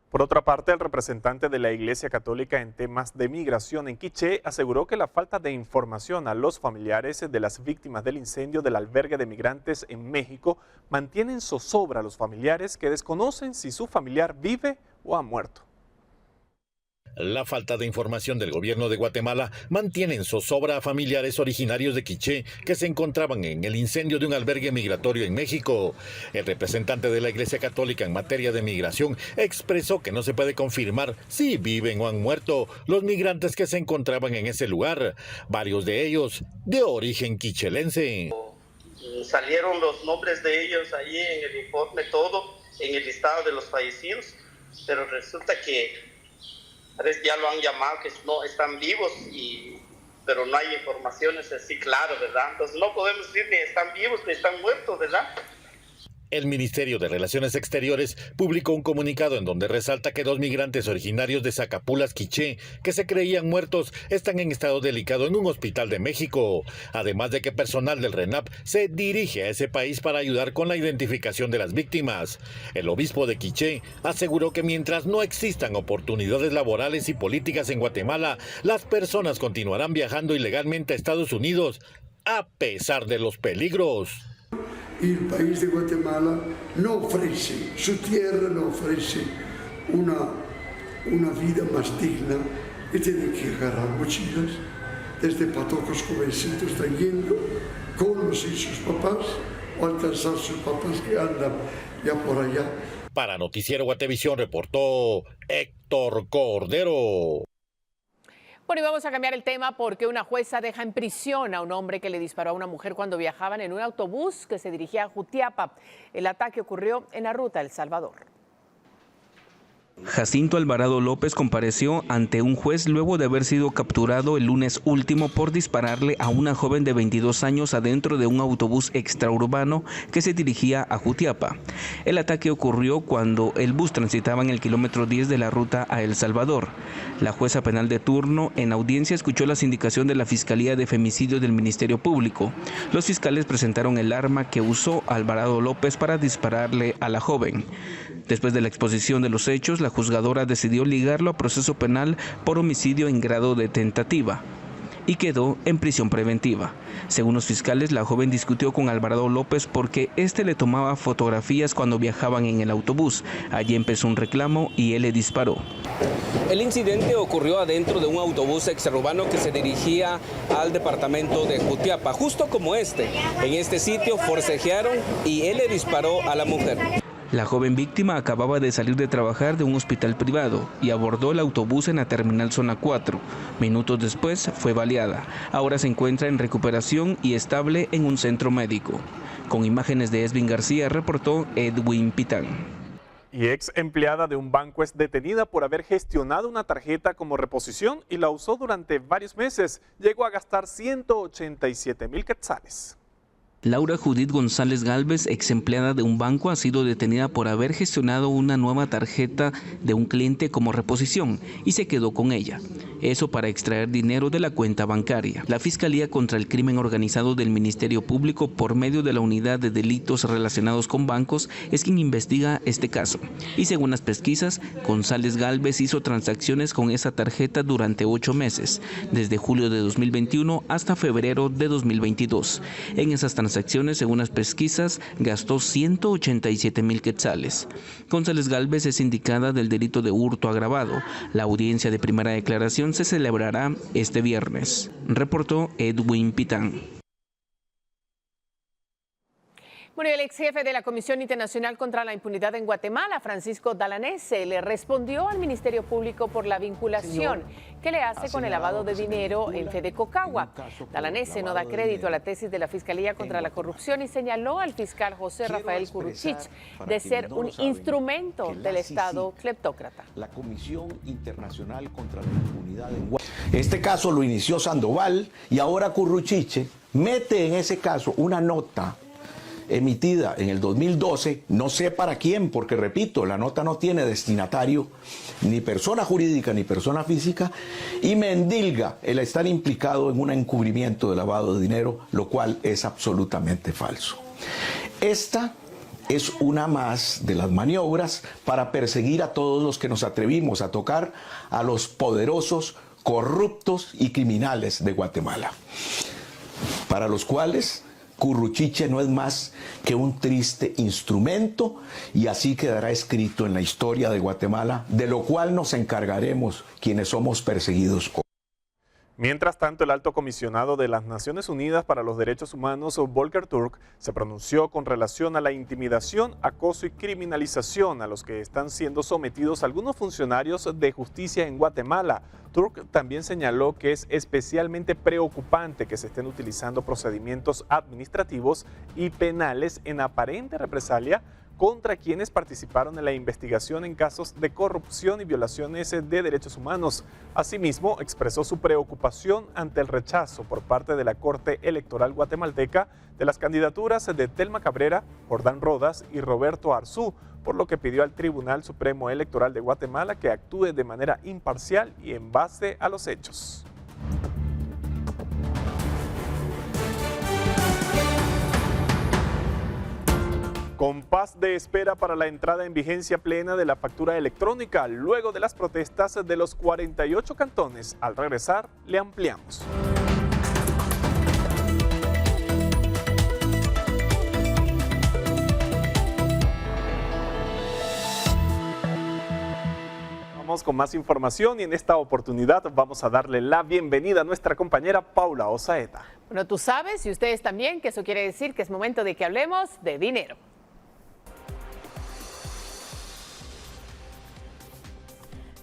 Por otra parte, el representante de la Iglesia Católica en temas de migración en Quiché aseguró que la falta de información a los familiares de las víctimas del incendio del albergue de migrantes en México mantiene en zozobra a los familiares que desconocen si su familiar vive o ha muerto. La falta de información del gobierno de Guatemala mantiene en zozobra a familiares originarios de Quiché que se encontraban en el incendio de un albergue migratorio en México. El representante de la Iglesia Católica en materia de migración expresó que no se puede confirmar si viven o han muerto los migrantes que se encontraban en ese lugar, varios de ellos de origen quichelense. Salieron los nombres de ellos ahí en el informe, todo en el listado de los fallecidos, pero resulta que ya lo han llamado que no están vivos, pero no hay informaciones así claras, ¿verdad? Entonces no podemos decir ni están vivos ni están muertos, ¿verdad? El Ministerio de Relaciones Exteriores publicó un comunicado en donde resalta que 2 migrantes originarios de Zacapulas, Quiché, que se creían muertos, están en estado delicado en un hospital de México. Además de que personal del RENAP se dirige a ese país para ayudar con la identificación de las víctimas. El obispo de Quiché aseguró que mientras no existan oportunidades laborales y políticas en Guatemala, las personas continuarán viajando ilegalmente a Estados Unidos, a pesar de los peligros. El país de Guatemala no ofrece, su tierra no ofrece una vida más digna y tienen que agarrar mochilas. Desde patocos jovencitos están yendo con los y sus papás o alcanzar sus papás que andan ya por allá. Para Noticiero Guatevisión reportó Héctor Cordero. Bueno, y vamos a cambiar el tema porque una jueza deja en prisión a un hombre que le disparó a una mujer cuando viajaban en un autobús que se dirigía a Jutiapa. El ataque ocurrió en la ruta a El Salvador. Jacinto Alvarado López compareció ante un juez luego de haber sido capturado el lunes último por dispararle a una joven de 22 años adentro de un autobús extraurbano que se dirigía a Jutiapa. El ataque ocurrió cuando el bus transitaba en el kilómetro 10 de la ruta a El Salvador. La jueza penal de turno en audiencia escuchó la sindicación de la Fiscalía de Femicidio del Ministerio Público. Los fiscales presentaron el arma que usó Alvarado López para dispararle a la joven. Después de la exposición de los hechos, la juzgadora decidió ligarlo a proceso penal por homicidio en grado de tentativa y quedó en prisión preventiva. Según los fiscales, la joven discutió con Alvarado López porque este le tomaba fotografías cuando viajaban en el autobús. Allí empezó un reclamo y él le disparó. El incidente ocurrió adentro de un autobús extraurbano que se dirigía al departamento de Jutiapa, justo como este. En este sitio forcejearon y él le disparó a la mujer. La joven víctima acababa de salir de trabajar de un hospital privado y abordó el autobús en la terminal zona 4. Minutos después fue baleada. Ahora se encuentra en recuperación y estable en un centro médico. Con imágenes de Esvin García, reportó Edwin Pitán. Y ex empleada de un banco es detenida por haber gestionado una tarjeta como reposición y la usó durante varios meses. Llegó a gastar 187,000 quetzales. Laura Judith González Gálvez, ex empleada de un banco, ha sido detenida por haber gestionado una nueva tarjeta de un cliente como reposición y se quedó con ella. Eso para extraer dinero de la cuenta bancaria. La Fiscalía contra el Crimen Organizado del Ministerio Público, por medio de la Unidad de Delitos Relacionados con Bancos, es quien investiga este caso. Y según las pesquisas, González Gálvez hizo transacciones con esa tarjeta durante 8 meses, desde julio de 2021 hasta febrero de 2022. En esas transacciones, según las pesquisas, gastó 187,000 quetzales. González Gálvez es indicada del delito de hurto agravado. La audiencia de primera declaración se celebrará este viernes. Reportó Edwin Pitán. Bueno, el ex jefe de la Comisión Internacional contra la Impunidad en Guatemala, Francisco Dalanese, le respondió al Ministerio Público por la vinculación que le hace con el lavado de dinero en Fedecocagua. Dalanese no da crédito a la tesis de la Fiscalía contra la Corrupción y señaló al fiscal José Rafael Curruchich de ser un instrumento del Estado cleptócrata. La Comisión Internacional contra la Impunidad en Guatemala. Este caso lo inició Sandoval y ahora Curruchiche mete en ese caso una nota emitida en el 2012, no sé para quién, porque repito, la nota no tiene destinatario, ni persona jurídica ni persona física, y me endilga el estar implicado en un encubrimiento de lavado de dinero, lo cual es absolutamente falso. Esta es una más de las maniobras para perseguir a todos los que nos atrevimos a tocar a los poderosos, corruptos y criminales de Guatemala, para los cuales Curruchiche no es más que un triste instrumento y así quedará escrito en la historia de Guatemala, de lo cual nos encargaremos quienes somos perseguidos hoy. Mientras tanto, el alto comisionado de las Naciones Unidas para los Derechos Humanos, Volker Turk, se pronunció con relación a la intimidación, acoso y criminalización a los que están siendo sometidos algunos funcionarios de justicia en Guatemala. Turk también señaló que es especialmente preocupante que se estén utilizando procedimientos administrativos y penales en aparente represalia contra quienes participaron en la investigación en casos de corrupción y violaciones de derechos humanos. Asimismo, expresó su preocupación ante el rechazo por parte de la Corte Electoral guatemalteca de las candidaturas de Telma Cabrera, Jordán Rodas y Roberto Arzú, por lo que pidió al Tribunal Supremo Electoral de Guatemala que actúe de manera imparcial y en base a los hechos. Compás de espera para la entrada en vigencia plena de la factura electrónica luego de las protestas de los 48 cantones. Al regresar, le ampliamos. Vamos con más información y en esta oportunidad vamos a darle la bienvenida a nuestra compañera Paula Osaeta. Bueno, tú sabes y ustedes también que eso quiere decir que es momento de que hablemos de dinero.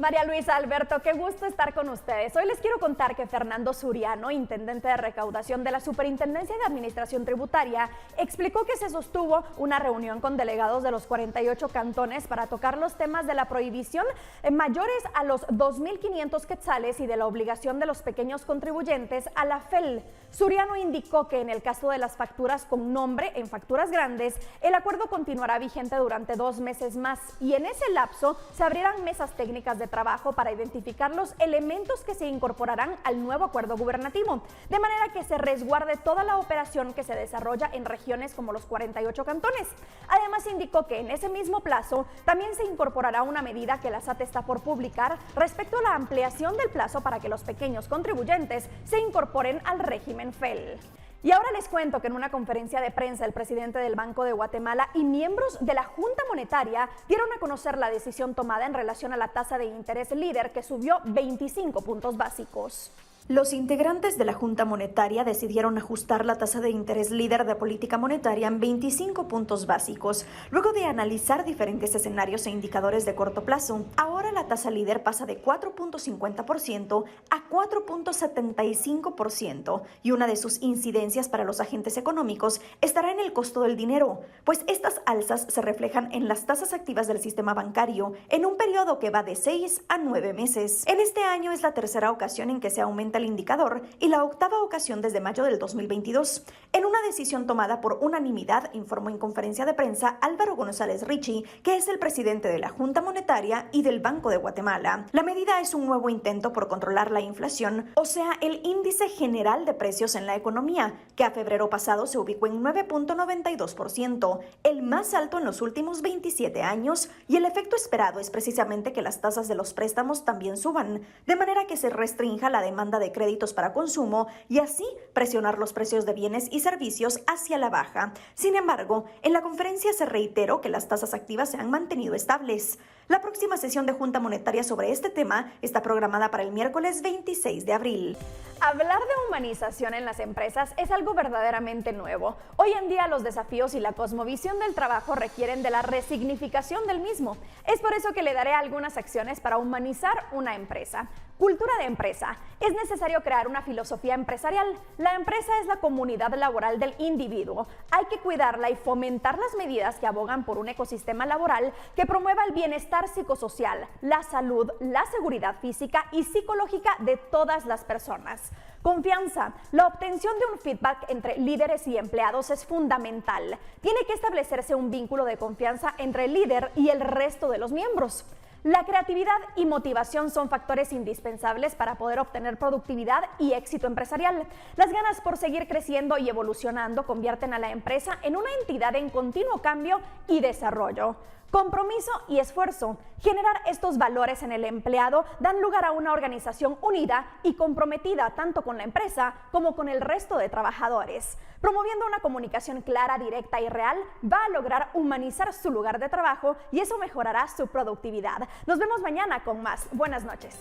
María Luisa, Alberto, qué gusto estar con ustedes. Hoy les quiero contar que Fernando Suriano, intendente de recaudación de la Superintendencia de Administración Tributaria, explicó que se sostuvo una reunión con delegados de los 48 cantones para tocar los temas de la prohibición mayores a los 2.500 quetzales y de la obligación de los pequeños contribuyentes a la FEL. Suriano indicó que en el caso de las facturas con nombre en facturas grandes, el acuerdo continuará vigente durante 2 meses más y en ese lapso se abrirán mesas técnicas de trabajo para identificar los elementos que se incorporarán al nuevo acuerdo gubernativo, de manera que se resguarde toda la operación que se desarrolla en regiones como los 48 cantones. Además, indicó que en ese mismo plazo también se incorporará una medida que la SAT está por publicar respecto a la ampliación del plazo para que los pequeños contribuyentes se incorporen al régimen FEL. Y ahora les cuento que en una conferencia de prensa el presidente del Banco de Guatemala y miembros de la Junta Monetaria dieron a conocer la decisión tomada en relación a la tasa de interés líder que subió 25 puntos básicos. Los integrantes de la Junta Monetaria decidieron ajustar la tasa de interés líder de política monetaria en 25 puntos básicos, luego de analizar diferentes escenarios e indicadores de corto plazo. Ahora la tasa líder pasa de 4.50% a 4.75% y una de sus incidencias para los agentes económicos estará en el costo del dinero, pues estas alzas se reflejan en las tasas activas del sistema bancario en un periodo que va de 6 a 9 meses. En este año es la tercera ocasión en que se aumenta el indicador y la octava ocasión desde mayo del 2022. En una decisión tomada por unanimidad, informó en conferencia de prensa Álvaro González Richie, que es el presidente de la Junta Monetaria y del Banco de Guatemala. La medida es un nuevo intento por controlar la inflación, o sea, el índice general de precios en la economía, que a febrero pasado se ubicó en 9.92%, el más alto en los últimos 27 años, y el efecto esperado es precisamente que las tasas de los préstamos también suban, de manera que se restrinja la demanda de créditos para consumo y así presionar los precios de bienes y servicios hacia la baja. Sin embargo, en la conferencia se reiteró que las tasas activas se han mantenido estables. La próxima sesión de Junta Monetaria sobre este tema está programada para el miércoles 26 de abril. Hablar de humanización en las empresas es algo verdaderamente nuevo. Hoy en día los desafíos y la cosmovisión del trabajo requieren de la resignificación del mismo. Es por eso que le daré algunas acciones para humanizar una empresa. Cultura de empresa. Es necesario crear una filosofía empresarial. La empresa es la comunidad laboral del individuo. Hay que cuidarla y fomentar las medidas que abogan por un ecosistema laboral que promueva el bienestar psicosocial, la salud, la seguridad física y psicológica de todas las personas. Confianza. La obtención de un feedback entre líderes y empleados es fundamental. Tiene que establecerse un vínculo de confianza entre el líder y el resto de los miembros. La creatividad y motivación son factores indispensables para poder obtener productividad y éxito empresarial. Las ganas por seguir creciendo y evolucionando convierten a la empresa en una entidad en continuo cambio y desarrollo. Compromiso y esfuerzo. Generar estos valores en el empleado dan lugar a una organización unida y comprometida tanto con la empresa como con el resto de trabajadores. Promoviendo una comunicación clara, directa y real, va a lograr humanizar su lugar de trabajo y eso mejorará su productividad. Nos vemos mañana con más. Buenas noches.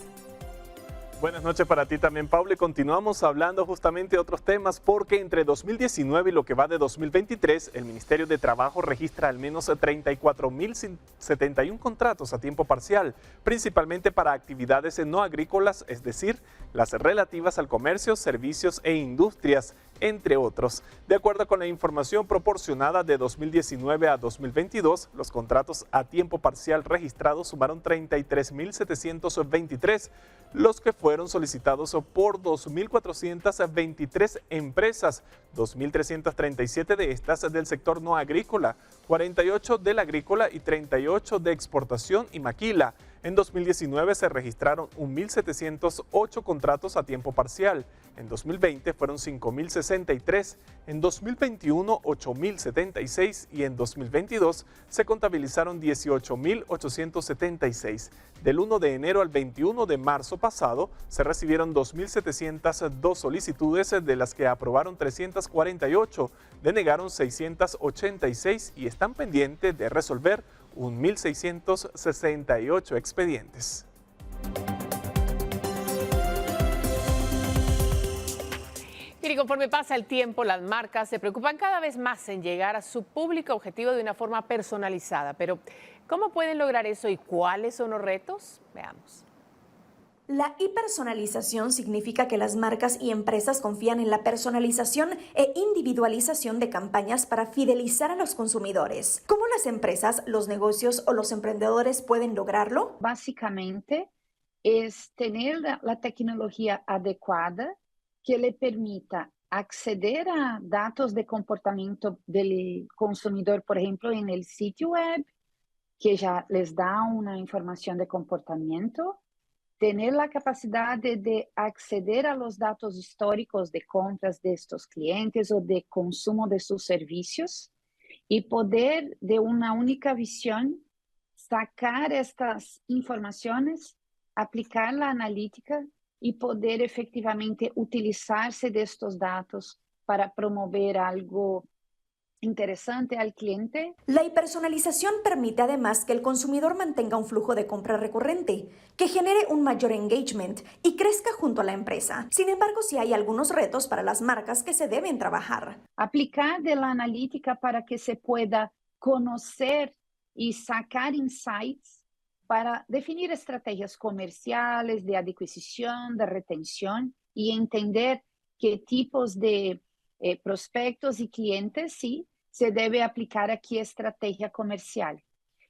Buenas noches para ti también, Paula. Y continuamos hablando justamente de otros temas porque entre 2019 y lo que va de 2023, el Ministerio de Trabajo registra al menos 34.071 contratos a tiempo parcial, principalmente para actividades no agrícolas, es decir, las relativas al comercio, servicios e industrias, entre otros. De acuerdo con la información proporcionada de 2019 a 2022, los contratos a tiempo parcial registrados sumaron 33.723, los que fueron solicitados por 2.423 empresas, 2.337 de estas del sector no agrícola, 48 del agrícola y 38 de exportación y maquila. En 2019 se registraron 1.708 contratos a tiempo parcial, en 2020 fueron 5.063, en 2021 8.076 y en 2022 se contabilizaron 18.876. Del 1 de enero al 21 de marzo pasado se recibieron 2.702 solicitudes, de las que aprobaron 348, denegaron 686 y están pendientes de resolver 1.668 expedientes. Y conforme pasa el tiempo, las marcas se preocupan cada vez más en llegar a su público objetivo de una forma personalizada. Pero, ¿cómo pueden lograr eso y cuáles son los retos? Veamos. La hipersonalización significa que las marcas y empresas confían en la personalización e individualización de campañas para fidelizar a los consumidores. ¿Cómo las empresas, los negocios o los emprendedores pueden lograrlo? Básicamente es tener la tecnología adecuada que le permita acceder a datos de comportamiento del consumidor, por ejemplo, en el sitio web, que ya les da una información de comportamiento, tener la capacidad de acceder a los datos históricos de compras de estos clientes o de consumo de sus servicios y poder, de una única visión, sacar estas informaciones, aplicar la analítica y poder efectivamente utilizarse de estos datos para promover algo interesante al cliente. La hipersonalización permite además que el consumidor mantenga un flujo de compra recurrente, que genere un mayor engagement y crezca junto a la empresa. Sin embargo, sí hay algunos retos para las marcas que se deben trabajar. Aplicar de la analítica para que se pueda conocer y sacar insights para definir estrategias comerciales de adquisición, de retención y entender qué tipos de prospectos y clientes sí se debe aplicar aquí estrategia comercial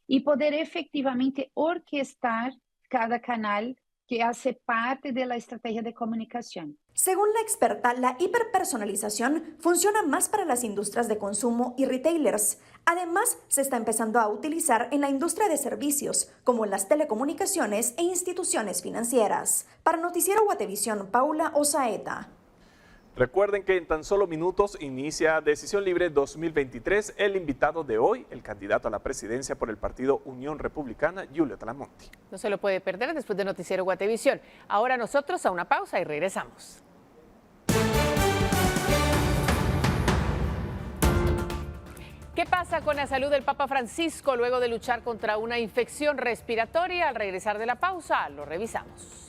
y poder efectivamente orquestar cada canal que hace parte de la estrategia de comunicación. Según la experta, la hiperpersonalización funciona más para las industrias de consumo y retailers. Además, se está empezando a utilizar en la industria de servicios, como en las telecomunicaciones e instituciones financieras. Para Noticiero Guatevisión, Paula Osaeta. Recuerden que en tan solo minutos inicia Decisión Libre 2023. El invitado de hoy, el candidato a la presidencia por el partido Unión Republicana, Giulio Talamonti. No se lo puede perder después de Noticiero Guatevisión. Ahora nosotros a una pausa y regresamos. ¿Qué pasa con la salud del Papa Francisco luego de luchar contra una infección respiratoria? Al regresar de la pausa, lo revisamos.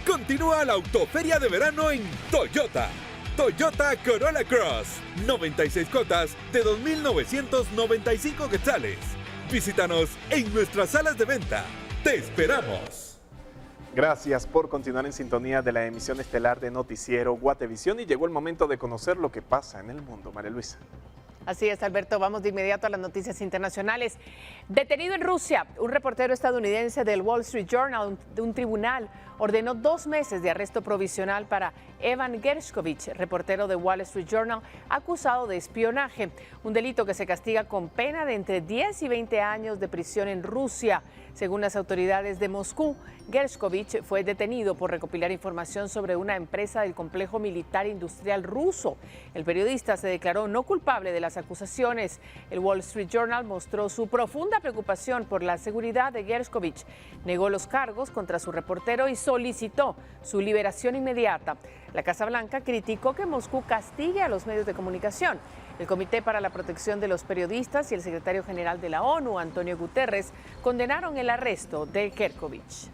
Continúa la autoferia de verano en Toyota. Toyota Corolla Cross. 96 cuotas de 2.995 quetzales. Visítanos en nuestras salas de venta. ¡Te esperamos! Gracias por continuar en sintonía de la emisión estelar de Noticiero Guatevisión y llegó el momento de conocer lo que pasa en el mundo. María Luisa. Así es, Alberto. Vamos de inmediato a las noticias internacionales. Detenido en Rusia, un reportero estadounidense del Wall Street Journal de un tribunal ordenó 2 meses de arresto provisional para Evan Gershkovich, reportero de Wall Street Journal, acusado de espionaje, un delito que se castiga con pena de entre 10 y 20 años de prisión en Rusia. Según las autoridades de Moscú, Gershkovich fue detenido por recopilar información sobre una empresa del complejo militar industrial ruso. El periodista se declaró no culpable de las acusaciones. El Wall Street Journal mostró su profunda preocupación por la seguridad de Gershkovich, negó los cargos contra su reportero y solicitó su liberación inmediata. La Casa Blanca criticó que Moscú castigue a los medios de comunicación. El Comité para la Protección de los Periodistas y el secretario general de la ONU, Antonio Guterres, condenaron el arresto de Gershkovich.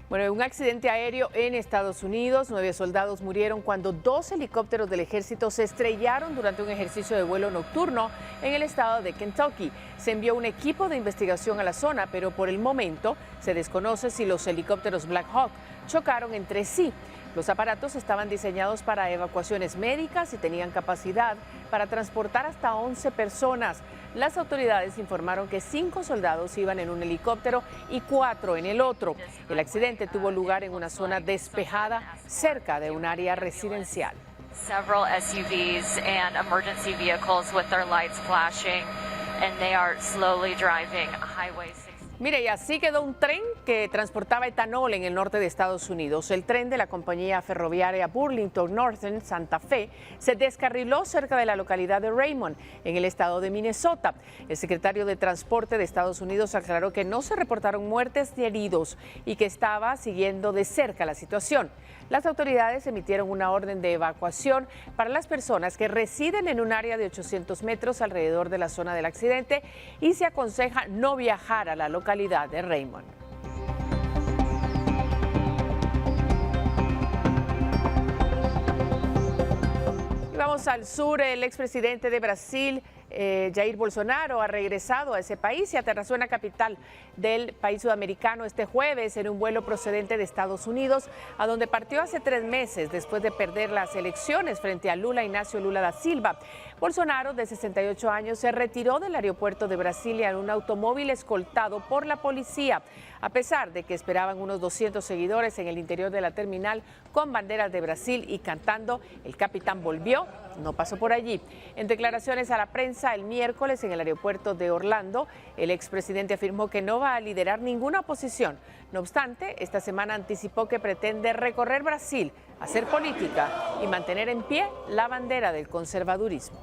Bueno, en un accidente aéreo en Estados Unidos, 9 soldados murieron cuando 2 helicópteros del ejército se estrellaron durante un ejercicio de vuelo nocturno en el estado de Kentucky. Se envió un equipo de investigación a la zona, pero por el momento se desconoce si los helicópteros Black Hawk chocaron entre sí. Los aparatos estaban diseñados para evacuaciones médicas y tenían capacidad para transportar hasta 11 personas. Las autoridades informaron que 5 soldados iban en un helicóptero y 4 en el otro. El accidente tuvo lugar en una zona despejada cerca de un área residencial. Several SUVs and emergency vehicles with their lights flashing, and they are slowly driving Highway 6. Mire, y así quedó un tren que transportaba etanol en el norte de Estados Unidos. El tren de la compañía ferroviaria Burlington Northern Santa Fe se descarriló cerca de la localidad de Raymond, en el estado de Minnesota. El secretario de Transporte de Estados Unidos aclaró que no se reportaron muertes ni heridos y que estaba siguiendo de cerca la situación. Las autoridades emitieron una orden de evacuación para las personas que residen en un área de 800 metros alrededor de la zona del accidente y se aconseja no viajar a la localidad de Raymond. Y vamos al sur. El expresidente de Brasil, Jair Bolsonaro, ha regresado a ese país y aterrizó en la capital del país sudamericano este jueves en un vuelo procedente de Estados Unidos, a donde partió hace 3 meses después de perder las elecciones frente a Lula Inácio Lula da Silva. Bolsonaro, de 68 años, se retiró del aeropuerto de Brasilia en un automóvil escoltado por la policía, a pesar de que esperaban unos 200 seguidores en el interior de la terminal con banderas de Brasil y cantando "El capitán volvió", no pasó por allí. En declaraciones a la prensa el miércoles en el aeropuerto de Orlando, el expresidente afirmó que no va a liderar ninguna oposición. No obstante, esta semana anticipó que pretende recorrer Brasil, hacer política y mantener en pie la bandera del conservadurismo.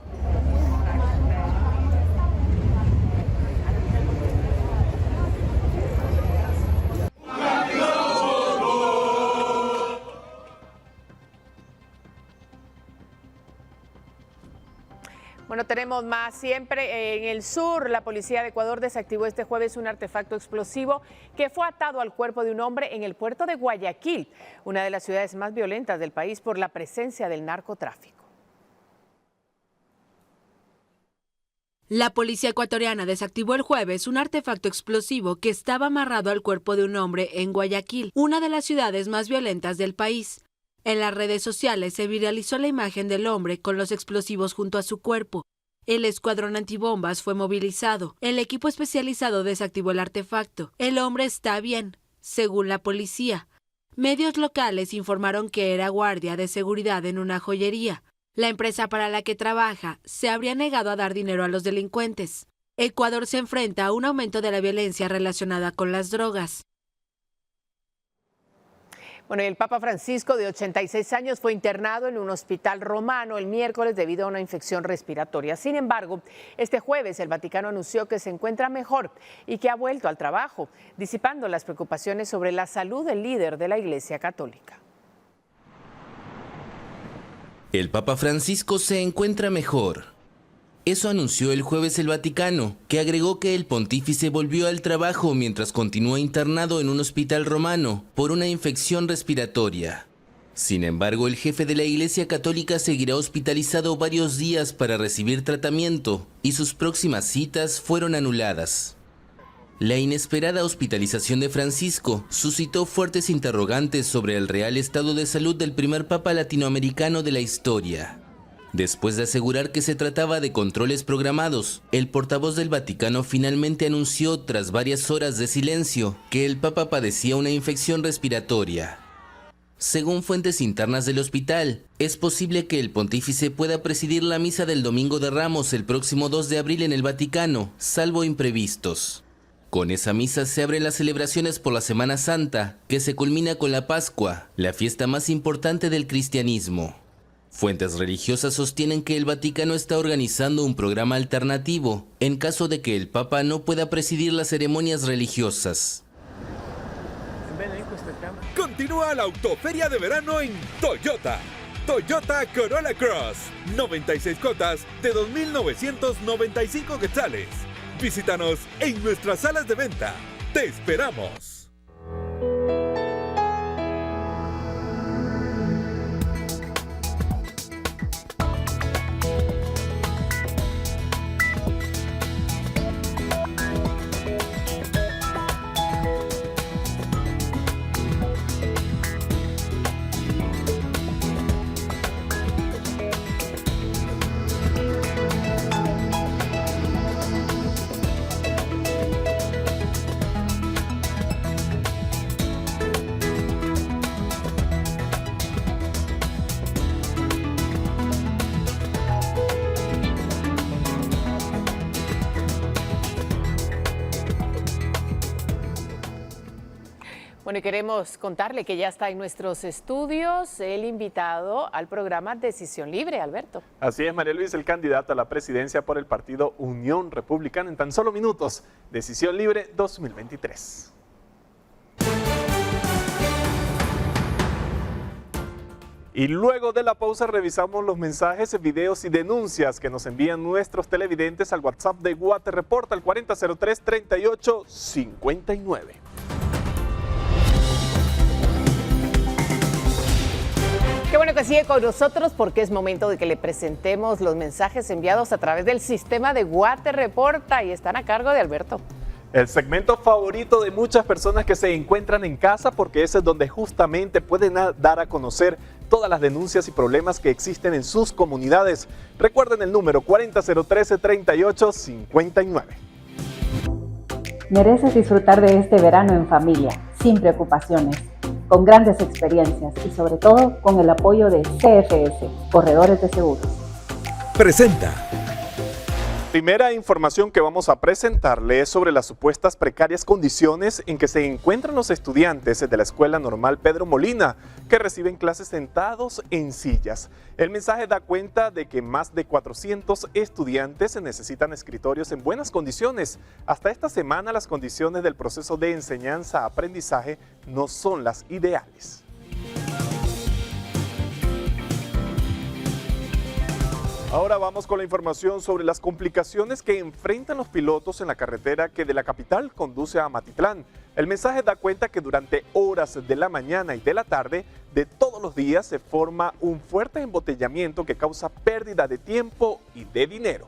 Bueno, tenemos más. Siempre en el sur, la policía de Ecuador desactivó este jueves un artefacto explosivo que fue atado al cuerpo de un hombre en el puerto de Guayaquil, una de las ciudades más violentas del país por la presencia del narcotráfico. La policía ecuatoriana desactivó el jueves un artefacto explosivo que estaba amarrado al cuerpo de un hombre en Guayaquil, una de las ciudades más violentas del país. En las redes sociales se viralizó la imagen del hombre con los explosivos junto a su cuerpo. El escuadrón antibombas fue movilizado. El equipo especializado desactivó el artefacto. El hombre está bien, según la policía. Medios locales informaron que era guardia de seguridad en una joyería. La empresa para la que trabaja se habría negado a dar dinero a los delincuentes. Ecuador se enfrenta a un aumento de la violencia relacionada con las drogas. Bueno, el Papa Francisco, de 86 años, fue internado en un hospital romano el miércoles debido a una infección respiratoria. Sin embargo, este jueves el Vaticano anunció que se encuentra mejor y que ha vuelto al trabajo, disipando las preocupaciones sobre la salud del líder de la Iglesia Católica. El Papa Francisco se encuentra mejor. Eso anunció el jueves el Vaticano, que agregó que el pontífice volvió al trabajo mientras continúa internado en un hospital romano por una infección respiratoria. Sin embargo, el jefe de la Iglesia Católica seguirá hospitalizado varios días para recibir tratamiento y sus próximas citas fueron anuladas. La inesperada hospitalización de Francisco suscitó fuertes interrogantes sobre el real estado de salud del primer papa latinoamericano de la historia. Después de asegurar que se trataba de controles programados, el portavoz del Vaticano finalmente anunció, tras varias horas de silencio, que el Papa padecía una infección respiratoria. Según fuentes internas del hospital, es posible que el pontífice pueda presidir la misa del Domingo de Ramos el próximo 2 de abril en el Vaticano, salvo imprevistos. Con esa misa se abren las celebraciones por la Semana Santa, que se culmina con la Pascua, la fiesta más importante del cristianismo. Fuentes religiosas sostienen que el Vaticano está organizando un programa alternativo en caso de que el Papa no pueda presidir las ceremonias religiosas. Continúa la autoferia de verano en Toyota. Toyota Corolla Cross. 96 cuotas de 2.995 quetzales. Visítanos en nuestras salas de venta. ¡Te esperamos! Bueno, y queremos contarle que ya está en nuestros estudios el invitado al programa Decisión Libre, Alberto. Así es, María Luisa, el candidato a la presidencia por el partido Unión Republicana. En tan solo minutos, Decisión Libre 2023. Y luego de la pausa revisamos los mensajes, videos y denuncias que nos envían nuestros televidentes al WhatsApp de Guate Report al 4003-3859. Qué bueno que sigue con nosotros porque es momento de que le presentemos los mensajes enviados a través del sistema de Guate Reporta y están a cargo de Alberto. El segmento favorito de muchas personas que se encuentran en casa porque ese es donde justamente pueden dar a conocer todas las denuncias y problemas que existen en sus comunidades. Recuerden el número 4003-3859. Mereces disfrutar de este verano en familia, sin preocupaciones, con grandes experiencias y sobre todo con el apoyo de CFS, Corredores de Seguros. Presenta. Primera información que vamos a presentarle es sobre las supuestas precarias condiciones en que se encuentran los estudiantes de la Escuela Normal Pedro Molina, que reciben clases sentados en sillas. El mensaje da cuenta de que más de 400 estudiantes necesitan escritorios en buenas condiciones. Hasta esta semana las condiciones del proceso de enseñanza-aprendizaje no son las ideales. Ahora vamos con la información sobre las complicaciones que enfrentan los pilotos en la carretera que de la capital conduce a Amatitlán. El mensaje da cuenta que durante horas de la mañana y de la tarde de todos los días se forma un fuerte embotellamiento que causa pérdida de tiempo y de dinero.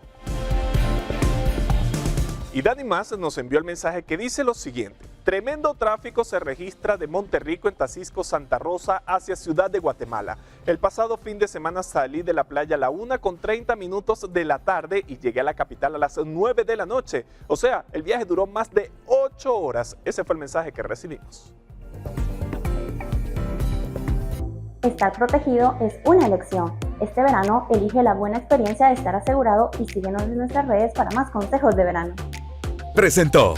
Y Dani Más nos envió el mensaje que dice lo siguiente. Tremendo tráfico se registra de Monterrico en Tacisco, Santa Rosa, hacia Ciudad de Guatemala. El pasado fin de semana salí de la playa a la 1:30 de la tarde y llegué a la capital a las 9 de la noche. O sea, el viaje duró más de 8 horas. Ese fue el mensaje que recibimos. Estar protegido es una elección. Este verano elige la buena experiencia de estar asegurado y síguenos en nuestras redes para más consejos de verano. Presentó.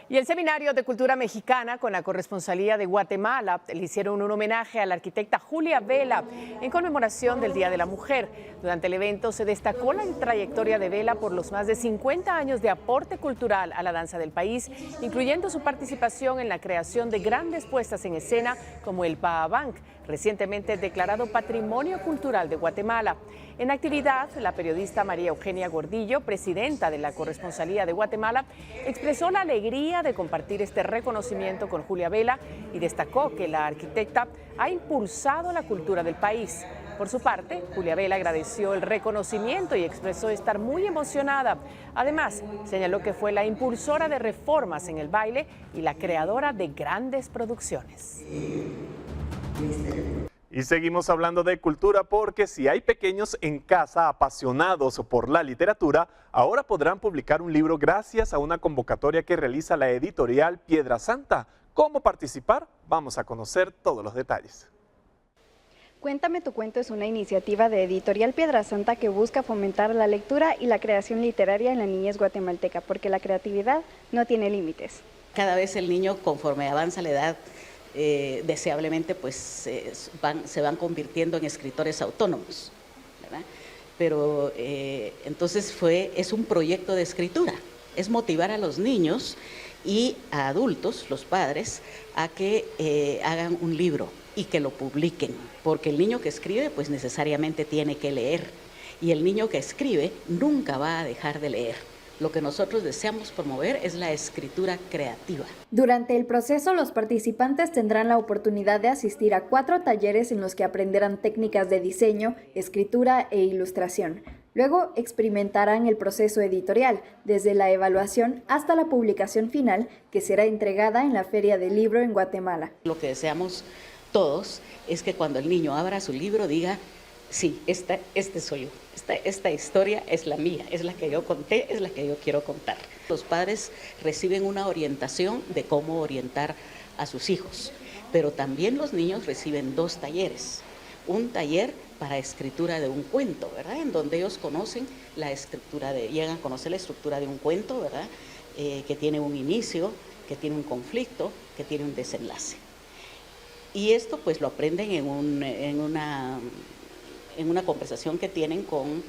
Y el Seminario de Cultura Mexicana, con la corresponsalía de Guatemala, le hicieron un homenaje a la arquitecta Julia Vela en conmemoración del Día de la Mujer. Durante el evento se destacó la trayectoria de Vela por los más de 50 años de aporte cultural a la danza del país, incluyendo su participación en la creación de grandes puestas en escena como el Pahabank, recientemente declarado Patrimonio Cultural de Guatemala. En actividad, la periodista María Eugenia Gordillo, presidenta de la corresponsalía de Guatemala, expresó la alegría de compartir este reconocimiento con Julia Vela y destacó que la arquitecta ha impulsado la cultura del país. Por su parte, Julia Vela agradeció el reconocimiento y expresó estar muy emocionada. Además, señaló que fue la impulsora de reformas en el baile y la creadora de grandes producciones. Y seguimos hablando de cultura porque si hay pequeños en casa apasionados por la literatura, ahora podrán publicar un libro gracias a una convocatoria que realiza la editorial Piedra Santa. ¿Cómo participar? Vamos a conocer todos los detalles. Cuéntame tu cuento es una iniciativa de Editorial Piedra Santa que busca fomentar la lectura y la creación literaria en la niñez guatemalteca, porque la creatividad no tiene límites. Cada vez el niño, conforme avanza la edad, deseablemente pues se van convirtiendo en escritores autónomos, ¿verdad? Pero entonces es un proyecto de escritura, es motivar a los niños y a adultos, los padres, a que hagan un libro y que lo publiquen, porque el niño que escribe pues necesariamente tiene que leer y el niño que escribe nunca va a dejar de leer. Lo que nosotros deseamos promover es la escritura creativa. Durante el proceso, los participantes tendrán la oportunidad de asistir a 4 talleres en los que aprenderán técnicas de diseño, escritura e ilustración. Luego experimentarán el proceso editorial, desde la evaluación hasta la publicación final, que será entregada en la Feria del Libro en Guatemala. Lo que deseamos todos es que cuando el niño abra su libro diga: sí, este soy yo, esta historia es la mía, es la que yo conté, es la que yo quiero contar. Los padres reciben una orientación de cómo orientar a sus hijos, pero también los niños reciben 2 talleres. Un taller para escritura de un cuento, ¿verdad? En donde ellos conocen llegan a conocer la estructura de un cuento, ¿verdad? Que tiene un inicio, que tiene un conflicto, que tiene un desenlace. Y esto pues lo aprenden en una conversación que tienen con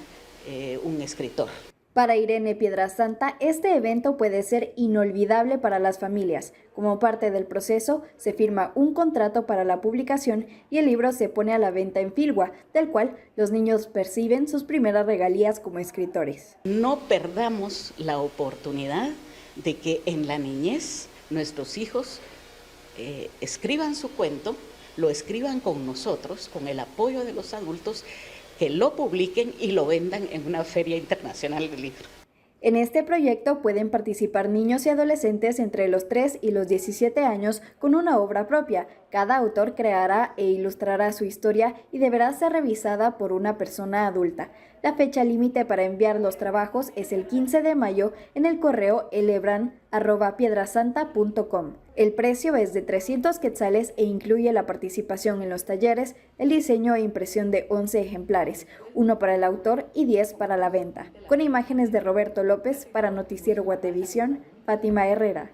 un escritor. Para Irene Piedrasanta, este evento puede ser inolvidable para las familias. Como parte del proceso, se firma un contrato para la publicación y el libro se pone a la venta en Filgua, del cual los niños perciben sus primeras regalías como escritores. No perdamos la oportunidad de que en la niñez nuestros hijos escriban su cuento, lo escriban con nosotros, con el apoyo de los adultos, que lo publiquen y lo vendan en una feria internacional del libro. En este proyecto pueden participar niños y adolescentes entre los 3 y los 17 años con una obra propia. Cada autor creará e ilustrará su historia y deberá ser revisada por una persona adulta. La fecha límite para enviar los trabajos es el 15 de mayo en el correo elebran@piedrasanta.com. El precio es de 300 quetzales e incluye la participación en los talleres, el diseño e impresión de 11 ejemplares, 1 para el autor y 10 para la venta. Con imágenes de Roberto López para Noticiero Guatevisión, Fátima Herrera.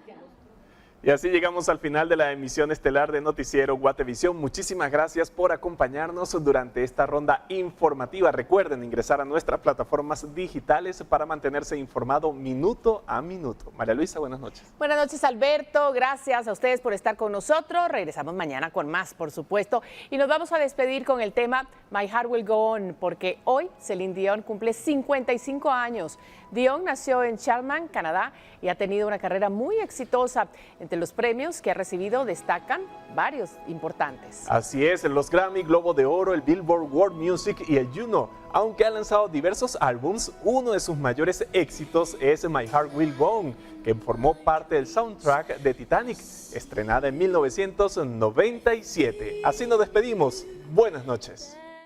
Y así llegamos al final de la emisión estelar de Noticiero Guatevisión. Muchísimas gracias por acompañarnos durante esta ronda informativa. Recuerden ingresar a nuestras plataformas digitales para mantenerse informado minuto a minuto. María Luisa, buenas noches. Buenas noches, Alberto. Gracias a ustedes por estar con nosotros. Regresamos mañana con más, por supuesto. Y nos vamos a despedir con el tema My Heart Will Go On, porque hoy Celine Dion cumple 55 años. Dion nació en Charlemagne, Canadá, y ha tenido una carrera muy exitosa. Entre los premios que ha recibido destacan varios importantes. Así es, los Grammy, Globo de Oro, el Billboard World Music y el Juno. Aunque ha lanzado diversos álbums, uno de sus mayores éxitos es My Heart Will Go On, que formó parte del soundtrack de Titanic, estrenada en 1997. Así nos despedimos. Buenas noches.